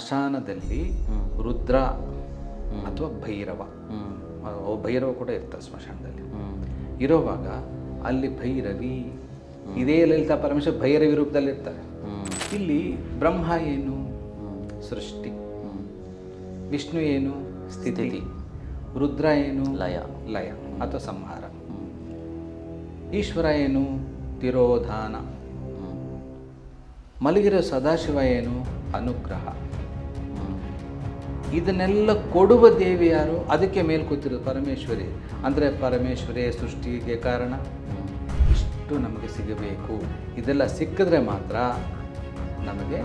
ಸ್ಮಶಾನದಲ್ಲಿ ರುದ್ರ ಅಥವಾ ಭೈರವ, ಭೈರವ ಕೂಡ ಇರ್ತಾರೆ ಸ್ಮಶಾನದಲ್ಲಿ ಇರೋವಾಗ ಅಲ್ಲಿ ಭೈರವಿ, ಇದೇ ಲಲಿತಾ ಪರಮೇಶ್ವರ ಭೈರವಿ ರೂಪದಲ್ಲಿ ಇರ್ತಾರೆ. ಇಲ್ಲಿ ಬ್ರಹ್ಮ ಏನು? ಸೃಷ್ಟಿ. ವಿಷ್ಣು ಏನು? ಸ್ಥಿತಿ. ರುದ್ರ ಏನು? ಲಯ ಅಥವಾ ಸಂಹಾರ. ಈಶ್ವರ ಏನು? ತಿರೋಧಾನ. ಮಲಗಿರೋ ಸದಾಶಿವ ಏನು? ಅನುಗ್ರಹ. ಇದನ್ನೆಲ್ಲ ಕೊಡುವ ದೇವಿ ಯಾರು? ಅದಕ್ಕೆ ಮೇಲೆ ಕೂತಿರೋದು ಪರಮೇಶ್ವರಿ. ಅಂದರೆ ಪರಮೇಶ್ವರಿ ಸೃಷ್ಟಿಗೆ ಕಾರಣ. ಇಷ್ಟು ನಮಗೆ ಸಿಗಬೇಕು. ಇದೆಲ್ಲ ಸಿಕ್ಕಿದ್ರೆ ಮಾತ್ರ ನಮಗೆ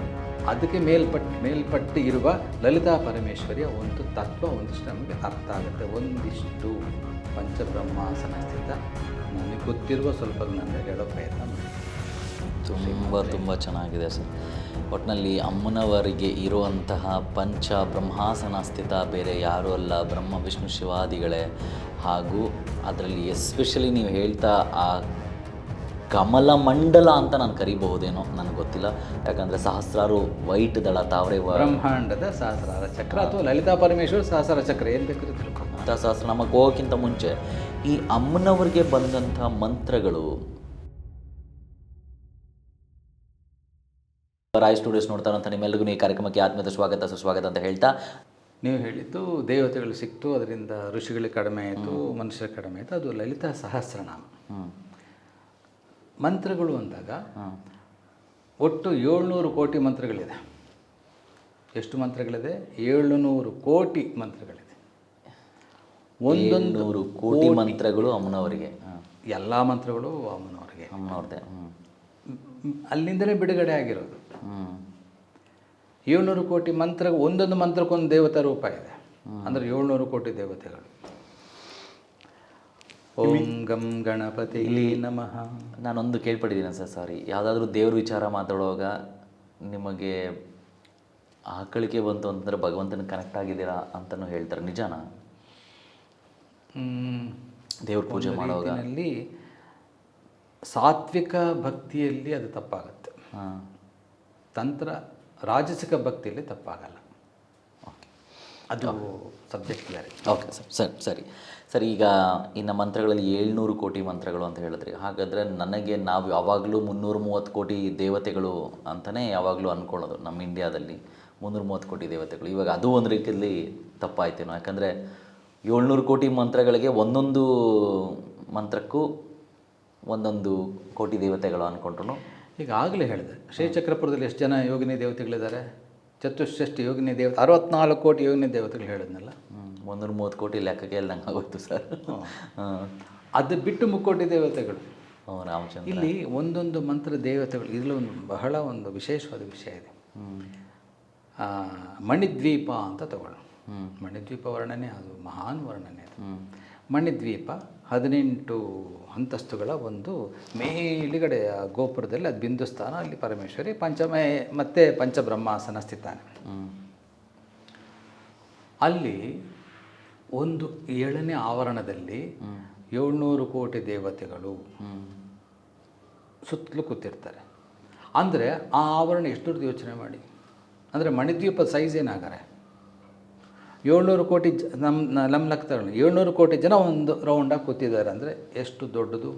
ಅದಕ್ಕೆ ಮೇಲ್ಪಟ್ಟು ಇರುವ ಲಲಿತಾ ಪರಮೇಶ್ವರಿಯ ಒಂದು ತತ್ವ ಒಂದಿಷ್ಟು ನಮಗೆ ಅರ್ಥ ಆಗುತ್ತೆ. ಒಂದಿಷ್ಟು ಪಂಚಬ್ರಹ್ಮಾಸನ ಸ್ಥಿತ ನನಗೆ ಗೊತ್ತಿರುವ ಸ್ವಲ್ಪ ನಾನು ಹೇಳೋ ಪ್ರಯತ್ನ ಮಾಡಿ. ತುಂಬ ಚೆನ್ನಾಗಿದೆ ಸರ್. ಒಟ್ಟಿನಲ್ಲಿ ಅಮ್ಮನವರಿಗೆ ಇರುವಂತಹ ಪಂಚ ಬ್ರಹ್ಮಾಸನ ಸ್ಥಿತ ಬೇರೆ ಯಾರೂ ಅಲ್ಲ, ಬ್ರಹ್ಮ ವಿಷ್ಣು ಶಿವಾದಿಗಳೇ. ಹಾಗೂ ಅದರಲ್ಲಿ ಎಸ್ಪೆಷಲಿ ನೀವು ಹೇಳ್ತಾ ಆ ಕಮಲ ಮಂಡಲ ಅಂತ ನಾನು ಕರಿಬಹುದೇನೋ, ನನಗೆ ಗೊತ್ತಿಲ್ಲ. ಯಾಕಂದರೆ ಸಹಸ್ರಾರು ವೈಟ್ ದಳ ತಾವರೆ ಬ್ರಹ್ಮಾಂಡದ ಸಹಸ್ರಾರ ಚಕ್ರ ಅಥವಾ ಲಲಿತಾ ಪರಮೇಶ್ವರ ಸಹಸ್ರಾರ ಚಕ್ರ ಏನು ಬೇಕಾದ್ರೂ ತಿಳ್ಕೊ. ಸಹಸ್ರನಾಮಕ್ಕೆ ಹೋಗೋಕ್ಕಿಂತ ಮುಂಚೆ ಈ ಅಮ್ಮನವರಿಗೆ ಬಂದಂಥ ಮಂತ್ರಗಳು ರಾಯ್ ಸ್ಟುಡಿಯೋಸ್ ನೋಡ್ತಾರಂತ ನಿಮ್ಮೆಲ್ಲರಿಗೂ ಈ ಕಾರ್ಯಕ್ರಮಕ್ಕೆ ಆತ್ಮೀಯದ ಸ್ವಾಗತ ಸುಸ್ವಾಗತ ಅಂತ ಹೇಳ್ತಾ, ನೀವು ಹೇಳಿದ್ದು ದೇವತೆಗಳು ಸಿಕ್ತು, ಅದರಿಂದ ಋಷಿಗಳಿಗೆ ಕಡಿಮೆ ಆಯಿತು, ಮನುಷ್ಯರ ಕಡಿಮೆ ಆಯಿತು. ಅದು ಲಲಿತಾ ಸಹಸ್ರನಾಮ. ಮಂತ್ರಗಳು ಅಂದಾಗ ಒಟ್ಟು 700 ಕೋಟಿ ಮಂತ್ರಗಳಿದೆ. ಎಷ್ಟು ಮಂತ್ರಗಳಿದೆ? 700 ಕೋಟಿ ಮಂತ್ರಗಳಿದೆ. 100 ಕೋಟಿ ಮಂತ್ರಗಳು ಅಮ್ಮನವರಿಗೆ. ಎಲ್ಲ ಮಂತ್ರಗಳು ಅಮ್ಮನವ್ರಿಗೆ, ಅಮ್ಮನವ್ರದ್ದೇ. ಅಲ್ಲಿಂದಲೇ ಬಿಡುಗಡೆ ಆಗಿರೋದು. 700 ಕೋಟಿ ಮಂತ್ರ, ಒಂದೊಂದು ಮಂತ್ರಕ್ಕೊಂದು ದೇವತಾ ರೂಪ ಇದೆ. ಅಂದರೆ 700 ಕೋಟಿ ದೇವತೆಗಳು. ಓಂ ಗಂ ಗಣಪತಿ ನಮಃ. ನಾನೊಂದು ಕೇಳ್ಪಟ್ಟಿದ್ದೀನಿ ಸರ್, ಸಾರಿ, ಯಾವುದಾದ್ರೂ ದೇವ್ರ ವಿಚಾರ ಮಾತಾಡುವಾಗ ನಿಮಗೆ ಆಕಳಿಕೆ ಬಂತು ಅಂತಂದರೆ ಭಗವಂತನ ಕನೆಕ್ಟ್ ಆಗಿದ್ದೀರಾ ಅಂತಲೂ ಹೇಳ್ತಾರೆ, ನಿಜಾನಾ? ದೇವ್ರ ಪೂಜೆ ಮಾಡುವಾಗ ಸಾತ್ವಿಕ ಭಕ್ತಿಯಲ್ಲಿ ಅದು ತಪ್ಪಾಗುತ್ತೆ. ತಂತ್ರ ರಾಜಸಿಕ ಭಕ್ತಿಯಲ್ಲಿ ತಪ್ಪಾಗಲ್ಲ. ಓಕೆ, ಅದು ಸಬ್ಜೆಕ್ಟ್ ಬೇರೆ. ಓಕೆ ಸರ್, ಸರಿ. ಈಗ ಇನ್ನು ಮಂತ್ರಗಳಲ್ಲಿ 700 ಕೋಟಿ ಮಂತ್ರಗಳು ಅಂತ ಹೇಳಿದ್ರಿ. ಹಾಗಾದರೆ ನಾವು ಯಾವಾಗಲೂ 330 ಕೋಟಿ ದೇವತೆಗಳು ಅಂತಲೇ ಯಾವಾಗಲೂ ಅಂದ್ಕೊಳ್ಳೋದು ನಮ್ಮ ಇಂಡಿಯಾದಲ್ಲಿ. 330 ಕೋಟಿ ದೇವತೆಗಳು. ಇವಾಗ ಅದು ಒಂದು ರೀತಿಯಲ್ಲಿ ತಪ್ಪಾಯ್ತೇನೋ, ಯಾಕಂದರೆ 700 ಕೋಟಿ ಮಂತ್ರಗಳಿಗೆ ಒಂದೊಂದು ಮಂತ್ರಕ್ಕೂ ಒಂದೊಂದು ಕೋಟಿ ದೇವತೆಗಳು ಅಂದ್ಕೊಂಡ್ರು. ಈಗ ಆಗಲೇ ಹೇಳಿದೆ, ಶ್ರೀಚಕ್ರಪುರದಲ್ಲಿ ಎಷ್ಟು ಜನ ಯೋಗಿನಿ ದೇವತೆಗಳಿದ್ದಾರೆ? ಚತುಷ್ಷಷ್ಟಿ ಯೋಗಿನಿ ದೇವತೆ, 64 ಕೋಟಿ ಯೋಗಿನಿ ದೇವತೆಗಳು ಹೇಳಿದ್ನಲ್ಲ. 330 ಕೋಟಿ ಲೆಕ್ಕಕ್ಕೆ ಹೇಳ್ದಂಗೆ ಆಗೋಯ್ತು ಸರ್. ಅದು ಬಿಟ್ಟು 3 ಕೋಟಿ ದೇವತೆಗಳು. ರಾಮಚಂದ್ರ. ಇಲ್ಲಿ ಒಂದೊಂದು ಮಂತ್ರ ದೇವತೆಗಳು. ಇದರಲ್ಲಿ ಬಹಳ ವಿಶೇಷವಾದ ವಿಷಯ ಇದೆ. ಮಣಿದ್ವೀಪ ಅಂತ ತಗೊಳ್ಳೋಣ. ಮಣಿದ್ವೀಪ ವರ್ಣನೆ ಅದು ಮಹಾನ್ ವರ್ಣನೆ ಅದು. ಮಣಿದ್ವೀಪ 18 ಅಂತಸ್ತುಗಳ ಒಂದು ಮೇಲುಗಡೆ ಗೋಪುರದಲ್ಲಿ ಅದು ಬಿಂದು ಸ್ಥಾನ. ಅಲ್ಲಿ ಪರಮೇಶ್ವರಿ ಮತ್ತೆ ಪಂಚಬ್ರಹ್ಮಾಸನ ಸ್ಥಿತಾನೆ. ಅಲ್ಲಿ ಒಂದು 7ನೇ ಆವರಣದಲ್ಲಿ 700 ಕೋಟಿ ದೇವತೆಗಳು ಸುತ್ತಲೂ ಕೂತಿರ್ತಾರೆ. ಅಂದರೆ ಆ ಆವರಣ ಎಷ್ಟು ದೊಡ್ಡದು ಯೋಚನೆ ಮಾಡಿ. ಅಂದರೆ ಮಣಿದ್ವೀಪದ ಸೈಜ್ ಏನಾಗಾರೆ 700 ಕೋಟಿ ನಮ್ಮ ಲೆಕ್ಕ ತಗೊಳ್ಳಿ. 700 ಕೋಟಿ ಜನ ಒಂದು ರೌಂಡಾಗಿ ಕೂತಿದ್ದಾರೆ ಅಂದರೆ ಎಷ್ಟು ದೊಡ್ಡದು.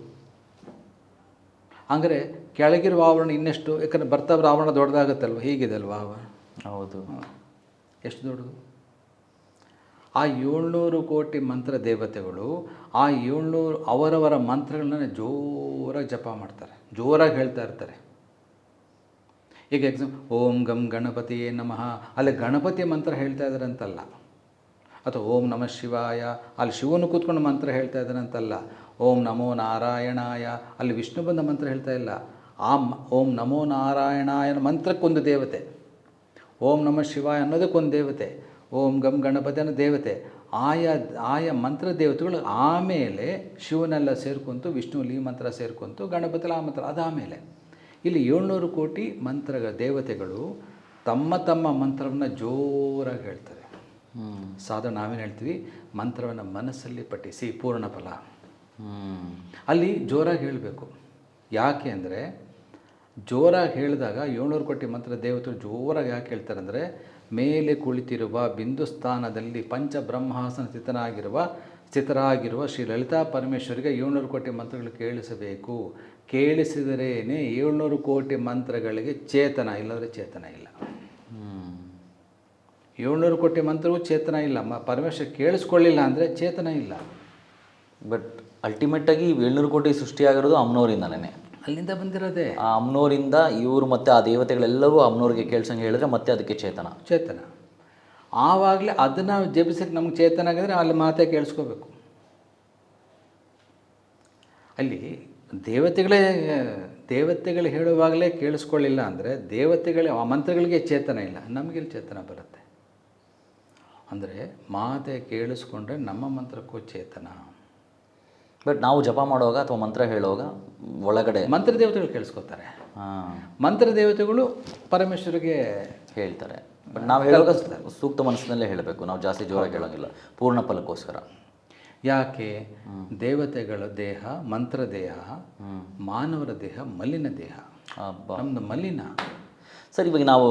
ಅಂದರೆ ಕೆಳಗಿರುವ ಆವರಣ ಇನ್ನೆಷ್ಟು, ಯಾಕಂದರೆ ಬರ್ತಾವ್ರ ಆವರಣ ದೊಡ್ಡದಾಗುತ್ತಲ್ವ, ಹೀಗಿದೆ ಅಲ್ವ ಆವರಣ. ಹೌದು, ಎಷ್ಟು ದೊಡ್ಡದು. ಆ 700 ಕೋಟಿ ಮಂತ್ರ ದೇವತೆಗಳು ಆ 700 ಅವರವರ ಮಂತ್ರಗಳನ್ನ ಜೋರಾಗಿ ಜಪ ಮಾಡ್ತಾರೆ, ಜೋರಾಗಿ ಹೇಳ್ತಾ ಇರ್ತಾರೆ. ಈಗ ಓಂ ಗಂ ಗಣಪತಿಯೇ ನಮಃ, ಅಲ್ಲಿ ಗಣಪತಿ ಮಂತ್ರ ಹೇಳ್ತಾ ಇದ್ದಾರೆ ಅಂತಲ್ಲ. ಅಥವಾ ಓಂ ನಮಃ ಶಿವಾಯ, ಅಲ್ಲಿ ಶಿವನು ಕೂತ್ಕೊಂಡು ಮಂತ್ರ ಹೇಳ್ತಾ ಇದ್ದಾರೆ ಅಂತಲ್ಲ. ಓಂ ನಮೋ ನಾರಾಯಣಾಯ, ಅಲ್ಲಿ ವಿಷ್ಣು ಬಂದ ಮಂತ್ರ ಹೇಳ್ತಾ ಇಲ್ಲ. ಓಂ ನಮೋ ನಾರಾಯಣಾಯನ ಮಂತ್ರಕ್ಕೊಂದು ದೇವತೆ, ಓಂ ನಮಃ ಶಿವಾಯ ಅನ್ನೋದಕ್ಕೊಂದು ದೇವತೆ, ಓಂ ಗಂ ಗಣಪತಿ ಅನ್ನೋ ದೇವತೆ. ಆಯಾ ಮಂತ್ರ ದೇವತೆಗಳು ಆಮೇಲೆ ಶಿವನೆಲ್ಲ ಸೇರ್ಕೊಂತು, ವಿಷ್ಣುವಲ್ಲಿ ಈ ಮಂತ್ರ ಸೇರ್ಕೊಂತು, ಗಣಪತಿಲಿ ಆ ಮಂತ್ರ ಅದಾಮೇಲೆ. ಇಲ್ಲಿ 700 ಕೋಟಿ ದೇವತೆಗಳು ತಮ್ಮ ಮಂತ್ರವನ್ನು ಜೋರಾಗಿ ಹೇಳ್ತಾರೆ. ಸಾಧಾರಣ ನಾವೇನು ಹೇಳ್ತೀವಿ, ಮಂತ್ರವನ್ನು ಮನಸ್ಸಲ್ಲಿ ಪಠಿಸಿ ಪೂರ್ಣ ಫಲ. ಅಲ್ಲಿ ಜೋರಾಗಿ ಹೇಳಬೇಕು. ಯಾಕೆ ಅಂದರೆ ಜೋರಾಗಿ ಹೇಳಿದಾಗ 700 ಕೋಟಿ ಮಂತ್ರ ದೇವತೆಗಳು ಜೋರಾಗಿ ಯಾಕೆ ಹೇಳ್ತಾರೆ ಅಂದರೆ, ಮೇಲೆ ಕುಳಿತಿರುವ ಬಿಂದು ಸ್ಥಾನದಲ್ಲಿ ಪಂಚಬ್ರಹ್ಮಾಸನ ಸ್ಥಿತರಾಗಿರುವ ಶ್ರೀ ಲಲಿತಾ ಪರಮೇಶ್ವರಿಗೆ 700 ಕೋಟಿ ಮಂತ್ರಗಳು ಕೇಳಿಸಬೇಕು. ಕೇಳಿಸಿದರೇನೆ 700 ಕೋಟಿ ಮಂತ್ರಗಳಿಗೆ ಚೇತನ, ಇಲ್ಲದ್ರೆ ಚೇತನ ಇಲ್ಲ. 700 ಕೋಟಿ ಮಂತ್ರವೂ ಚೇತನ ಇಲ್ಲ. ಪರಮೇಶ್ವರ ಕೇಳಿಸ್ಕೊಳ್ಳಿಲ್ಲ ಅಂದರೆ ಚೇತನ ಇಲ್ಲ. ಬಟ್ ಅಲ್ಟಿಮೇಟಾಗಿ 700 ಕೋಟಿ ಸೃಷ್ಟಿಯಾಗಿರೋದು ಅಮ್ಮನವರಿಂದನೇ, ಅಲ್ಲಿಂದ ಬಂದಿರೋದೇ. ಆ ಅಮ್ಮನವರಿಂದ ಇವರು ಮತ್ತು ಆ ದೇವತೆಗಳೆಲ್ಲರೂ ಅಮ್ಮನವ್ರಿಗೆ ಕೇಳ್ಸಂಗೆ ಹೇಳಿದ್ರೆ ಮತ್ತೆ ಅದಕ್ಕೆ ಚೇತನ. ಆವಾಗಲೇ ಅದನ್ನು ಜಪಿಸಕ್ಕೆ ನಮ್ಗೆ ಚೇತನ ಆಗಿದ್ರೆ ಅಲ್ಲಿ ಮಾತೇ ಕೇಳಿಸ್ಕೋಬೇಕು. ಅಲ್ಲಿ ದೇವತೆಗಳು ಹೇಳುವಾಗಲೇ ಕೇಳಿಸ್ಕೊಳ್ಳಿಲ್ಲ ಅಂದರೆ ಆ ಮಂತ್ರಗಳಿಗೆ ಚೇತನ ಇಲ್ಲ, ನಮಗೆಲ್ಲಿ ಚೇತನ ಬರುತ್ತೆ? ಅಂದರೆ ಮಾತೆ ಕೇಳಿಸ್ಕೊಂಡ್ರೆ ನಮ್ಮ ಮಂತ್ರಕ್ಕೂ ಚೇತನ. ಬಟ್ ನಾವು ಜಪ ಮಾಡುವಾಗ ಅಥವಾ ಮಂತ್ರ ಹೇಳುವಾಗ ಒಳಗಡೆ ಮಂತ್ರ ದೇವತೆಗಳು ಕೇಳಿಸ್ಕೊತಾರೆ. ಮಂತ್ರ ದೇವತೆಗಳು ಪರಮೇಶ್ವರಿಗೆ ಹೇಳ್ತಾರೆ. ಬಟ್ ನಾವು ಹೇಳುವಾಗ ಸೂಕ್ತ ಮನಸ್ಸಿನಲ್ಲೇ ಹೇಳಬೇಕು, ನಾವು ಜಾಸ್ತಿ ಜೋರಾಗಿ ಹೇಳೋಂಗಿಲ್ಲ, ಪೂರ್ಣ ಫಲಕ್ಕೋಸ್ಕರ. ಯಾಕೆ? ದೇವತೆಗಳ ದೇಹ ಮಂತ್ರ ದೇಹ, ಮಾನವರ ದೇಹ ಮಲಿನ ದೇಹ. ನಮ್ಮದು ಮಲಿನ. ಸರ್, ಇವಾಗ ನಾವು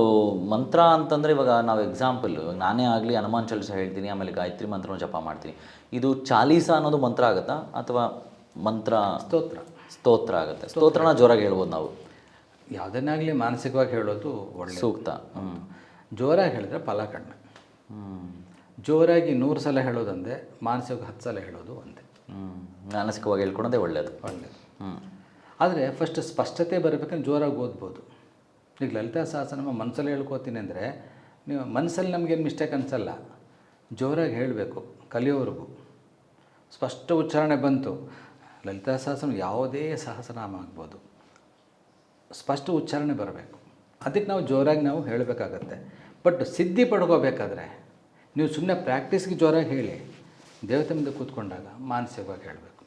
ಮಂತ್ರ ಅಂತಂದರೆ ಇವಾಗ ನಾವು ಎಕ್ಸಾಂಪಲ್, ನಾನೇ ಆಗಲಿ ಹನುಮಾನ್ ಚಾಲೀಸ ಹೇಳ್ತೀನಿ, ಆಮೇಲೆ ಗಾಯತ್ರಿ ಮಂತ್ರನ ಜಪ ಮಾಡ್ತೀನಿ. ಇದು ಚಾಲೀಸ ಅನ್ನೋದು ಮಂತ್ರ ಆಗುತ್ತಾ ಅಥವಾ ಮಂತ್ರ ಸ್ತೋತ್ರ ಆಗುತ್ತೆ? ಸ್ತೋತ್ರನ ಜೋರಾಗಿ ಹೇಳ್ಬೋದು ನಾವು, ಯಾವುದನ್ನಾಗಲಿ ಮಾನಸಿಕವಾಗಿ ಹೇಳೋದು ಒಳ್ಳೆ ಸೂಕ್ತ. ಜೋರಾಗಿ ಹೇಳಿದ್ರೆ ಫಲ ಕಡಿಮೆ. ಜೋರಾಗಿ 100 ಸಲ ಹೇಳೋದಂದೆ, ಮಾನಸಿಕವಾಗಿ 10 ಸಲ ಹೇಳೋದು ಒಂದೇ. ಮಾನಸಿಕವಾಗಿ ಹೇಳ್ಕೊಳೋದೇ ಒಳ್ಳೆಯದು. ಆದರೆ ಫಸ್ಟ್ ಸ್ಪಷ್ಟತೆ ಬರಬೇಕಂದ್ರೆ ಜೋರಾಗಿ ಓದ್ಬೋದು. ಈಗ ಲಲಿತಾ ಸಹಸ್ರನಾಮ ಮನಸ್ಸಲ್ಲಿ ಹೇಳ್ಕೊತೀನಿ ಅಂದರೆ ನೀವು ಮನಸ್ಸಲ್ಲಿ ನಮಗೇನು ಮಿಸ್ಟೇಕ್ ಅನಿಸಲ್ಲ, ಜೋರಾಗಿ ಹೇಳಬೇಕು. ಕಲಿಯೋವರೆಗೂ ಸ್ಪಷ್ಟ ಉಚ್ಚಾರಣೆ ಬಂತು. ಲಲಿತಾ ಸಹಸ್ರನಾಮ ಯಾವುದೇ ಸಹಸ್ರನಾಮ ಆಗ್ಬೋದು, ಸ್ಪಷ್ಟ ಉಚ್ಚಾರಣೆ ಬರಬೇಕು. ಅದಕ್ಕೆ ನಾವು ಜೋರಾಗಿ ನಾವು ಹೇಳಬೇಕಾಗತ್ತೆ. ಬಟ್ ಸಿದ್ಧಿ ಪಡ್ಕೋಬೇಕಾದ್ರೆ ನೀವು ಸುಮ್ಮನೆ ಪ್ರಾಕ್ಟೀಸ್ಗೆ ಜೋರಾಗಿ ಹೇಳಿ, ದೇವತೆ ಮುಂದೆ ಕೂತ್ಕೊಂಡಾಗ ಮಾನಸಿಕವಾಗಿ ಹೇಳಬೇಕು.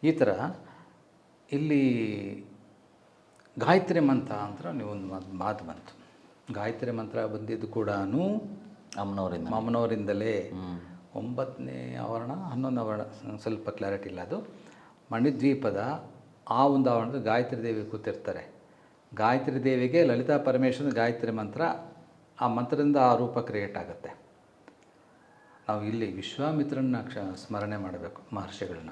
ಈ ಥರ ಇಲ್ಲಿ ಗಾಯತ್ರಿ ಮಂತ್ರ ಅಂತ ನೀವು ಒಂದು ಮಾತು ಬಂತು. ಗಾಯತ್ರಿ ಮಂತ್ರ ಬಂದಿದ್ದು ಕೂಡ ಅಮ್ಮನವರಿಂದಲೇ. 9ನೇ ಆವರಣ 11ನೇ ಆವರಣ ಸ್ವಲ್ಪ ಕ್ಲಾರಿಟಿ ಇಲ್ಲ, ಅದು ಮಣಿದ್ವೀಪದ ಆ ಒಂದು ಆವರಣದಲ್ಲಿ ಗಾಯತ್ರಿ ದೇವಿ ಕೂತಿರ್ತಾರೆ. ಗಾಯತ್ರಿ ದೇವಿಗೆ ಲಲಿತಾ ಪರಮೇಶ್ವರನ ಗಾಯತ್ರಿ ಮಂತ್ರ, ಆ ಮಂತ್ರದಿಂದ ಆ ರೂಪ ಕ್ರಿಯೇಟ್ ಆಗುತ್ತೆ. ನಾವು ಇಲ್ಲಿ ವಿಶ್ವಾಮಿತ್ರನ ಸ್ಮರಣೆ ಮಾಡಬೇಕು, ಮಹರ್ಷಿಗಳನ್ನ.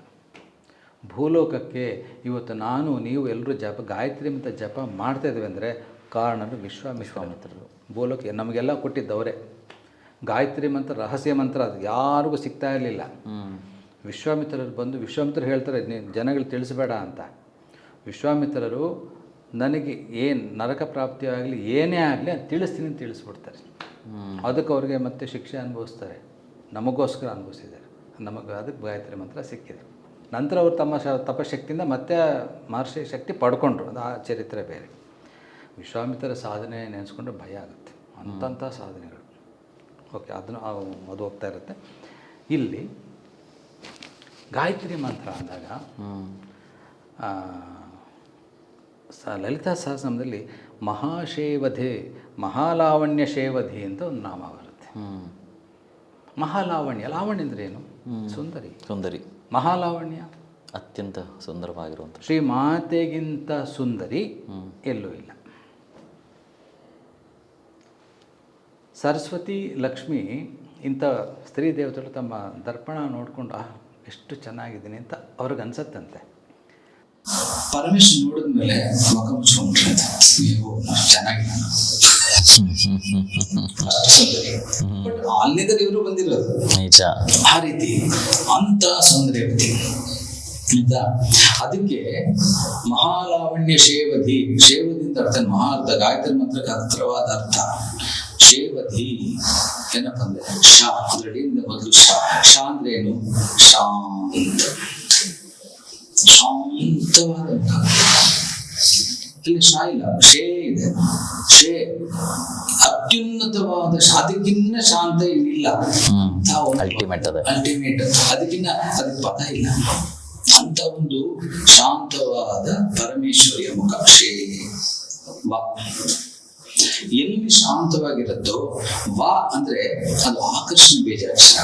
ಭೂಲೋಕಕ್ಕೆ ಇವತ್ತು ನಾನು ನೀವು ಎಲ್ಲರೂ ಗಾಯತ್ರಿ ಮಂತ್ರ ಜಪ ಮಾಡ್ತಾಯಿದ್ವಿ ಅಂದರೆ ಕಾರಣರು ವಿಶ್ವಾಮಿತ್ರರು. ಭೂಲೋಕ ನಮಗೆಲ್ಲ ಕೊಟ್ಟಿದ್ದವರೇ. ಗಾಯತ್ರಿ ಮಂತ್ರ ರಹಸ್ಯ ಮಂತ್ರ, ಅದು ಯಾರಿಗೂ ಸಿಗ್ತಾ ಇರಲಿಲ್ಲ. ವಿಶ್ವಾಮಿತ್ರರು ಬಂದು ವಿಶ್ವಾಮಿತ್ರರು ಹೇಳ್ತಾರೆ, ನೀನು ಜನಗಳು ತಿಳಿಸಬೇಡ ಅಂತ. ವಿಶ್ವಾಮಿತ್ರರು ನನಗೆ ಏನು ನರಕ ಪ್ರಾಪ್ತಿಯಾಗಲಿ ಏನೇ ಆಗಲಿ ಅದು ತಿಳಿಸ್ತೀನಿ ಅಂತ ತಿಳಿಸ್ಬಿಡ್ತಾರೆ. ಅದಕ್ಕೆ ಅವ್ರಿಗೆ ಮತ್ತೆ ಶಿಕ್ಷೆ ಅನುಭವಿಸ್ತಾರೆ, ನಮಗೋಸ್ಕರ ಅನುಭವಿಸಿದ್ದಾರೆ. ಅದಕ್ಕೆ ಗಾಯತ್ರಿ ಮಂತ್ರ ಸಿಕ್ಕಿದೆ. ನಂತರ ಅವರು ತಮ್ಮ ತಪಶಕ್ತಿಯಿಂದ ಮತ್ತೆ ಮಹರ್ಷಿ ಶಕ್ತಿ ಪಡ್ಕೊಂಡ್ರು, ಅದು ಆ ಚರಿತ್ರೆ ಬೇರೆ. ವಿಶ್ವಾಮಿತ್ರ ಸಾಧನೆ ನೆನೆಸ್ಕೊಂಡ್ರೆ ಭಯ ಆಗುತ್ತೆ, ಅಂಥ ಸಾಧನೆಗಳು. ಓಕೆ, ಅದು ಹೋಗ್ತಾ ಇರುತ್ತೆ. ಇಲ್ಲಿ ಗಾಯತ್ರಿ ಮಂತ್ರ ಅಂದಾಗ ಲಲಿತಾ ಸಹಸ್ರನಾಮದಲ್ಲಿ ಮಹಾಶೇವಧೆ, ಮಹಾಲಾವಣ್ಯ ಶೇವಧಿ ಅಂತ ಒಂದು ನಾಮ ಬರುತ್ತೆ. ಮಹಾಲಾವಣ್ಯ, ಲಾವಣ್ಯ ಅಂದರೆ ಏನು? ಸುಂದರಿ. ಮಹಾಲಾವಣ್ಯ ಅತ್ಯಂತ ಸುಂದರವಾಗಿರುವಂಥ. ಶ್ರೀ ಮಾತೆಗಿಂತ ಸುಂದರಿ ಎಲ್ಲೂ ಇಲ್ಲ. ಸರಸ್ವತಿ, ಲಕ್ಷ್ಮಿ ಇಂಥ ಸ್ತ್ರೀ ದೇವತೆಗಳು ತಮ್ಮ ದರ್ಪಣ ನೋಡಿಕೊಂಡು ಎಷ್ಟು ಚೆನ್ನಾಗಿದ್ದೀನಿ ಅಂತ ಅವ್ರಿಗೆ ಅನ್ಸತ್ತಂತೆ. ಪರಮೇಶ್ವರ ನೋಡಿದ್ಮೇಲೆ ಮುಖ ಮುಚ್ಕೊಂಡ್ಬಿಟ್ರೆ ನೀವು ಚೆನ್ನಾಗಿಲ್ಲ, ಅಲ್ಲಿಂದ ಇವರು ಬಂದಿರೋದು ನಿಜ. ಆ ರೀತಿ ಅಂತ ಸೌಂದರ್ಯವತಿ ಅಂತ. ಅದಕ್ಕೆ ಮಹಾಲಾವಣ್ಯ ಶೇವಧಿ, ಶೇವದಿಂದ ಅರ್ಥ ಮಹಾರ್ಥ, ಗಾಯತ್ರಿ ಮಂತ್ರಕ್ಕೆ ಹತ್ತಿರವಾದ ಅರ್ಥ ಶೇವಧಿ. ಏನಪ್ಪ ಅಂದ್ರೆ ಶಾ, ಅದರಲ್ಲಿಂದ ಮೊದಲು ಶಾ ಅಂದ್ರೆ ಏನು? ಶಾಂತವಾದ ಮುಖ. ಇಲ್ಲಿ ಶಾ ಇಲ್ಲ, ಶೇ ಇದೆ. ಶೇ ಅತ್ಯುನ್ನತವಾದ, ಅದಕ್ಕಿನ್ನ ಶಾಂತ ಇಲ್ಲಿಲ್ಲ. ಅಲ್ಟಿಮೇಟ್, ಅದಕ್ಕಿನ್ನ ಅದಕ್ಕೆ ಪದ ಇಲ್ಲ. ಅಂತ ಒಂದು ಶಾಂತವಾದ ಪರಮೇಶ್ವರಿಯ ಮುಖ ಶೇ ವಾ. ಎಲ್ಲಿ ಶಾಂತವಾಗಿರುತ್ತೋ ವಾ ಅಂದ್ರೆ ಅದು ಆಕರ್ಷಣೆ ಬೀಜಾಕ್ಷರ.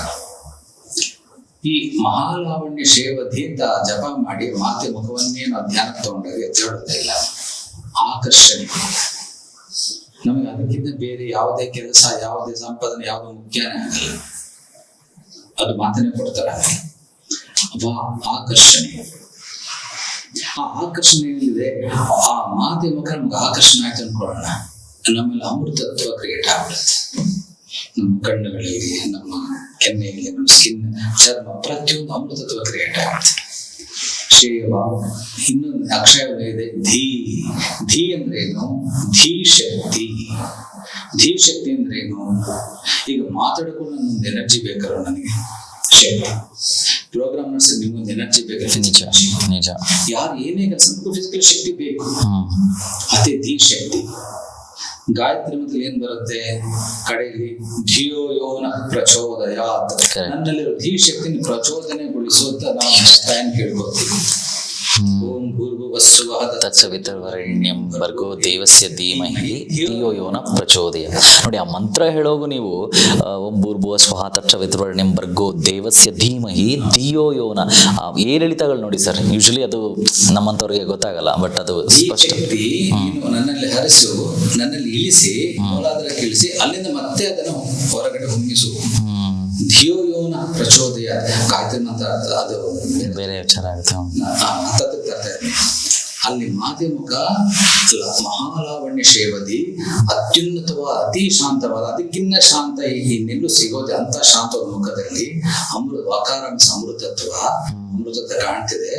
ಈ ಮಹಾಲಾವಣ್ಯ ಶೇವಧಿ ಅಂತ ಜಪ ಮಾಡಿ ಮಾತೆ ಮುಖವನ್ನೇ ನಾವು ಧ್ಯಾನ ತಗೊಂಡಾಗ ಎದ್ದೇಳುತ್ತಾ ಇಲ್ಲ. ಆಕರ್ಷಣೆ ನಮಗೆ ಅದಕ್ಕಿಂತ ಬೇರೆ ಯಾವುದೇ ಕೆಲಸ, ಯಾವುದೇ ಸಂಪಾದನೆ, ಯಾವುದು ಮುಖ್ಯನೇ ಆಗಲ್ಲ. ಅದು ಮಾತನ್ನೇ ಕೊಡ್ತಾರೆ. ಆಕರ್ಷಣೆ, ಆ ಆಕರ್ಷಣೆ ಏನಿದೆ, ಆ ಮಾತೆ ಮುಖ ನಮ್ಗೆ ಆಕರ್ಷಣೆ ಆಯ್ತು ಅನ್ಕೊಳ್ಳೋಣ, ನಮ್ಮಲ್ಲಿ ಅಮೃತತ್ವ ಕ್ರಿಯೇಟ್ ಆಗ್ಬಿಡುತ್ತೆ. ನಮ್ಮ ಕಣ್ಣುಗಳಲ್ಲಿ, ನಮ್ಮ ಕೆನ್ನೆಯಲ್ಲಿ, ನಮ್ಮ ಸ್ಕಿನ್, ಚರ್ಮ, ಪ್ರತಿಯೊಂದು ಅಮೃತತ್ವ ಕ್ರಿಯೇಟ್ ಆಗುತ್ತೆ. ಶ್ರೇಯವ. ಇನ್ನೊಂದು ಅಕ್ಷಯ ಇದೆ ಧೀ. ಧೀ ಅಂದ್ರೆ ಏನು? ಧೀ ಶಕ್ತಿ. ಧೀ ಶಕ್ತಿ ಅಂದ್ರೆ ಏನು? ಈಗ ಮಾತಾಡೋಕ್ಕೂ ನನ್ನೊಂದು ಎನರ್ಜಿ ಬೇಕಲ್ಲ ನನಗೆ, ಶಕ್ತಿ. ಪ್ರೋಗ್ರಾಮ್ ನಡೆಸಿ ನಿಮ್ಗೊಂದು ಎನರ್ಜಿ ಬೇಕು. ನಿಜ. ಯಾರು ಏನೇ ಕೆಲಸ ಫಿಸಿಕಲ್ ಶಕ್ತಿ ಬೇಕು, ಅದೇ ಧೀ ಶಕ್ತಿ. ಗಾಯತ್ರಿ ಮಂತ್ರದಲ್ಲಿ ಏನ್ ಬರುತ್ತೆ ಕಡೆಯಲ್ಲಿ? ಧಿಯೋ ಯೋನ ಪ್ರಚೋದಯಾತ್. ನನ್ನಲ್ಲಿರೋ ಧೀ ಶಕ್ತಿನ ಪ್ರಚೋದನೆಗೊಳಿಸು ಅಂತ ನಾವು ಕೇಳ್ಕೊತೀವಿ. ಓಂ ಭೂರ್ಭುವಸ್ಸುವಃ ತತ್ಸವಿತುರ್ವರೆಣ್ಯಂ ಭರ್ಗೋ ದೇವಸ್ಯ ಧೀಮಹಿ ಧಿಯೋ ಯೋನ ಪ್ರಚೋದಯ. ನೋಡಿ, ಆ ಮಂತ್ರ ಹೇಳೋಗು ನೀವು ಓಂ ಭೂರ್ಭುವಸ್ಸುವಃ ತತ್ಸವಿತುರ್ವರೆಣ್ಯಂ ಭರ್ಗೋ ದೇವಸ್ಯ ಧೀಮಹಿ ಧಿಯೋ ಯೋನ. ಏರಿಳಿತಗಳು ನೋಡಿ ಸರ್, ಯೂಶಲಿ ಅದು ನಮ್ಮಂಥವ್ರಿಗೆ ಗೊತ್ತಾಗಲ್ಲ, ಬಟ್ ಅದು ಸ್ಪಷ್ಟ. ನನ್ನಲ್ಲಿ ಹರಿಸು, ನನ್ನಲ್ಲಿ ಇಳಿಸಿ, ಮೂಲಾಧಾರಕ್ಕೆ ಇಳಿಸಿ, ಅಲ್ಲಿಂದ ಮತ್ತೆ ಅದನ್ನು ಹೊರಗಡೆ ಹೊಮ್ಮಿಸು. ಧಿಯೋ ಯೋನ ಪ್ರಚೋದಯ. ಗಾಯತ್ರಿ ಮಂತ್ರ ಅದು ಬೇರೆ ವಿಚಾರ ಆಗುತ್ತೆ. ಅಲ್ಲಿ ಮಾಧ್ಯಮುಖ ಮಹಾಲಾವಣ್ಯ ಶೇವದಿ, ಅತ್ಯುನ್ನತವಾದ ಅತಿ ಶಾಂತವಾದ, ಅದಕ್ಕಿನ್ನ ಶಾಂತ ಈ ನೆಲ್ಲು ಸಿಗೋದೆ ಅಂತ ಶಾಂತವಾದ ಮುಖದಲ್ಲಿ ವಕಾರಾಂಶ ಅಮೃತತ್ವ ಕಾಣ್ತಿದೆ.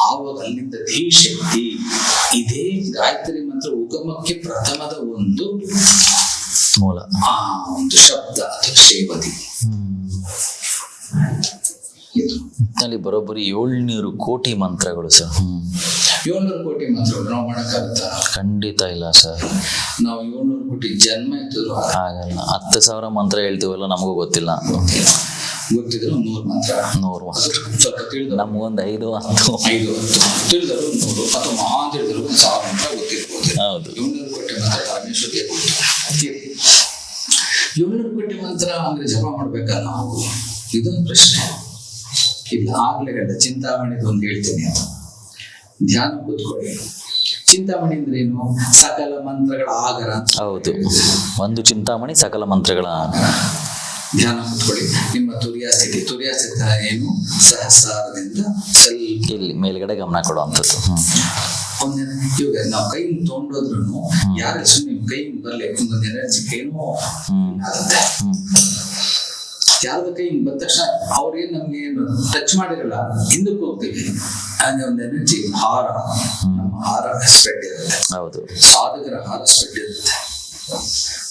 ಆವಾಗ ಅಲ್ಲಿಂದ ಧೀ ಶಕ್ತಿ. ಇದೇ ಗಾಯತ್ರಿ ಮಂತ್ರ ಉಗಮಕ್ಕೆ ಪ್ರಥಮದ ಒಂದು ಮೂಲ, ಒಂದು ಶಬ್ದ, ಅದು ಶೇವದಿ. ಅಲ್ಲಿ ಬರೋಬ್ಬರಿ 700 ಕೋಟಿ ಮಂತ್ರಗಳು ಸರ್. 700 ಕೋಟಿ ಮಂತ್ರಗಳು ನಾವು ಮಾಡಕ್ಕಾಗುತ್ತಾ? ಖಂಡಿತ ಇಲ್ಲ ಸರ್. ನಾವು 700 ಕೋಟಿ ಜನ್ಮ ಇದ್ದರೂ ಆಗಲ್ಲ. 10,000 ಮಂತ್ರ ಹೇಳ್ತೀವಲ್ಲ, ನಮಗೂ ಗೊತ್ತಿಲ್ಲ. ಗೊತ್ತಿದ್ರು 100 ಮಂತ್ರ, 100 ಸ್ವಲ್ಪ ತಿಳಿದ್ರು ನಮಗೊಂದು 5-10 ತಿಳಿದರು 100, ಅಥವಾ ಮಹಾ ತಿಳಿದ್ರು 1000 ಮಂತ್ರ ಗೊತ್ತಿರ್ಬೋದು. ಹೌದು. 700 ಕೋಟಿ ಮಂತ್ರ ಪರಮೇಶ್ವರಿಗೆ ಗೊತ್ತು. 700 ಕೋಟಿ ಮಂತ್ರ ಅಂದ್ರೆ ಜಪ ಮಾಡ್ಬೇಕಲ್ಲ ನಾವು? ಇದೊಂದು ಪ್ರಶ್ನೆ. ಇಲ್ಲ, ಆಗ್ಲೇ ಹೇಳಿದೆ, ಚಿಂತಾಮಣಿದು ಒಂದು ಹೇಳ್ತೀನಿ ಅಂತ. ಧ್ಯಾನ ಕೂತ್ಕೊಳ್ಳಿ. ಚಿಂತಾಮಣಿ ಅಂದ್ರೆ ಏನು? ಸಕಲ ಮಂತ್ರಗಳ ಆಗರ. ಹೌದು, ಒಂದು ಚಿಂತಾಮಣಿ ಸಕಲ ಮಂತ್ರಗಳ. ಧ್ಯಾನ ಕೂತ್ಕೊಳ್ಳಿ. ನಿಮ್ಮ ತುರಿಯ ಸ್ಥಿತಿ ಏನು? ಸಹಸ್ರಾರದಿಂದ ಸ್ವಲ್ಪ ಇಲ್ಲಿ ಮೇಲ್ಗಡೆ ಗಮನ ಕೊಡುವಂಥದ್ದು. ಇವಾಗ ನಾವು ಕೈ ತೊಗೊಂಡೋದ್ರು ಯಾರ ನಿಮ್ ಕೈ ಬರ್ಲಿ ಒಂದೊಂದು ಎನರ್ಜಿ ಏನೋ ಆಗುತ್ತೆ. ಯಾರದ ಕೈ ಬಂದ ತಕ್ಷಣ ಅವ್ರೇನ್ ನಮ್ಗೆ ಏನು ಟಚ್ ಮಾಡಿರಲ್ಲ, ಹಿಂದಕ್ಕೆ ಹೋಗ್ತೀವಿ. ಒಂದು ಎನರ್ಜಿ ಹಾರ, ನಮ್ಮ ಹಾರ ಸ್ಪ್ರೆಡ್ ಇರುತ್ತೆ. ಹೌದು, ಸಾಧಕರ ಹಾರ ಸ್ಪ್ರೆಡ್ ಇರುತ್ತೆ.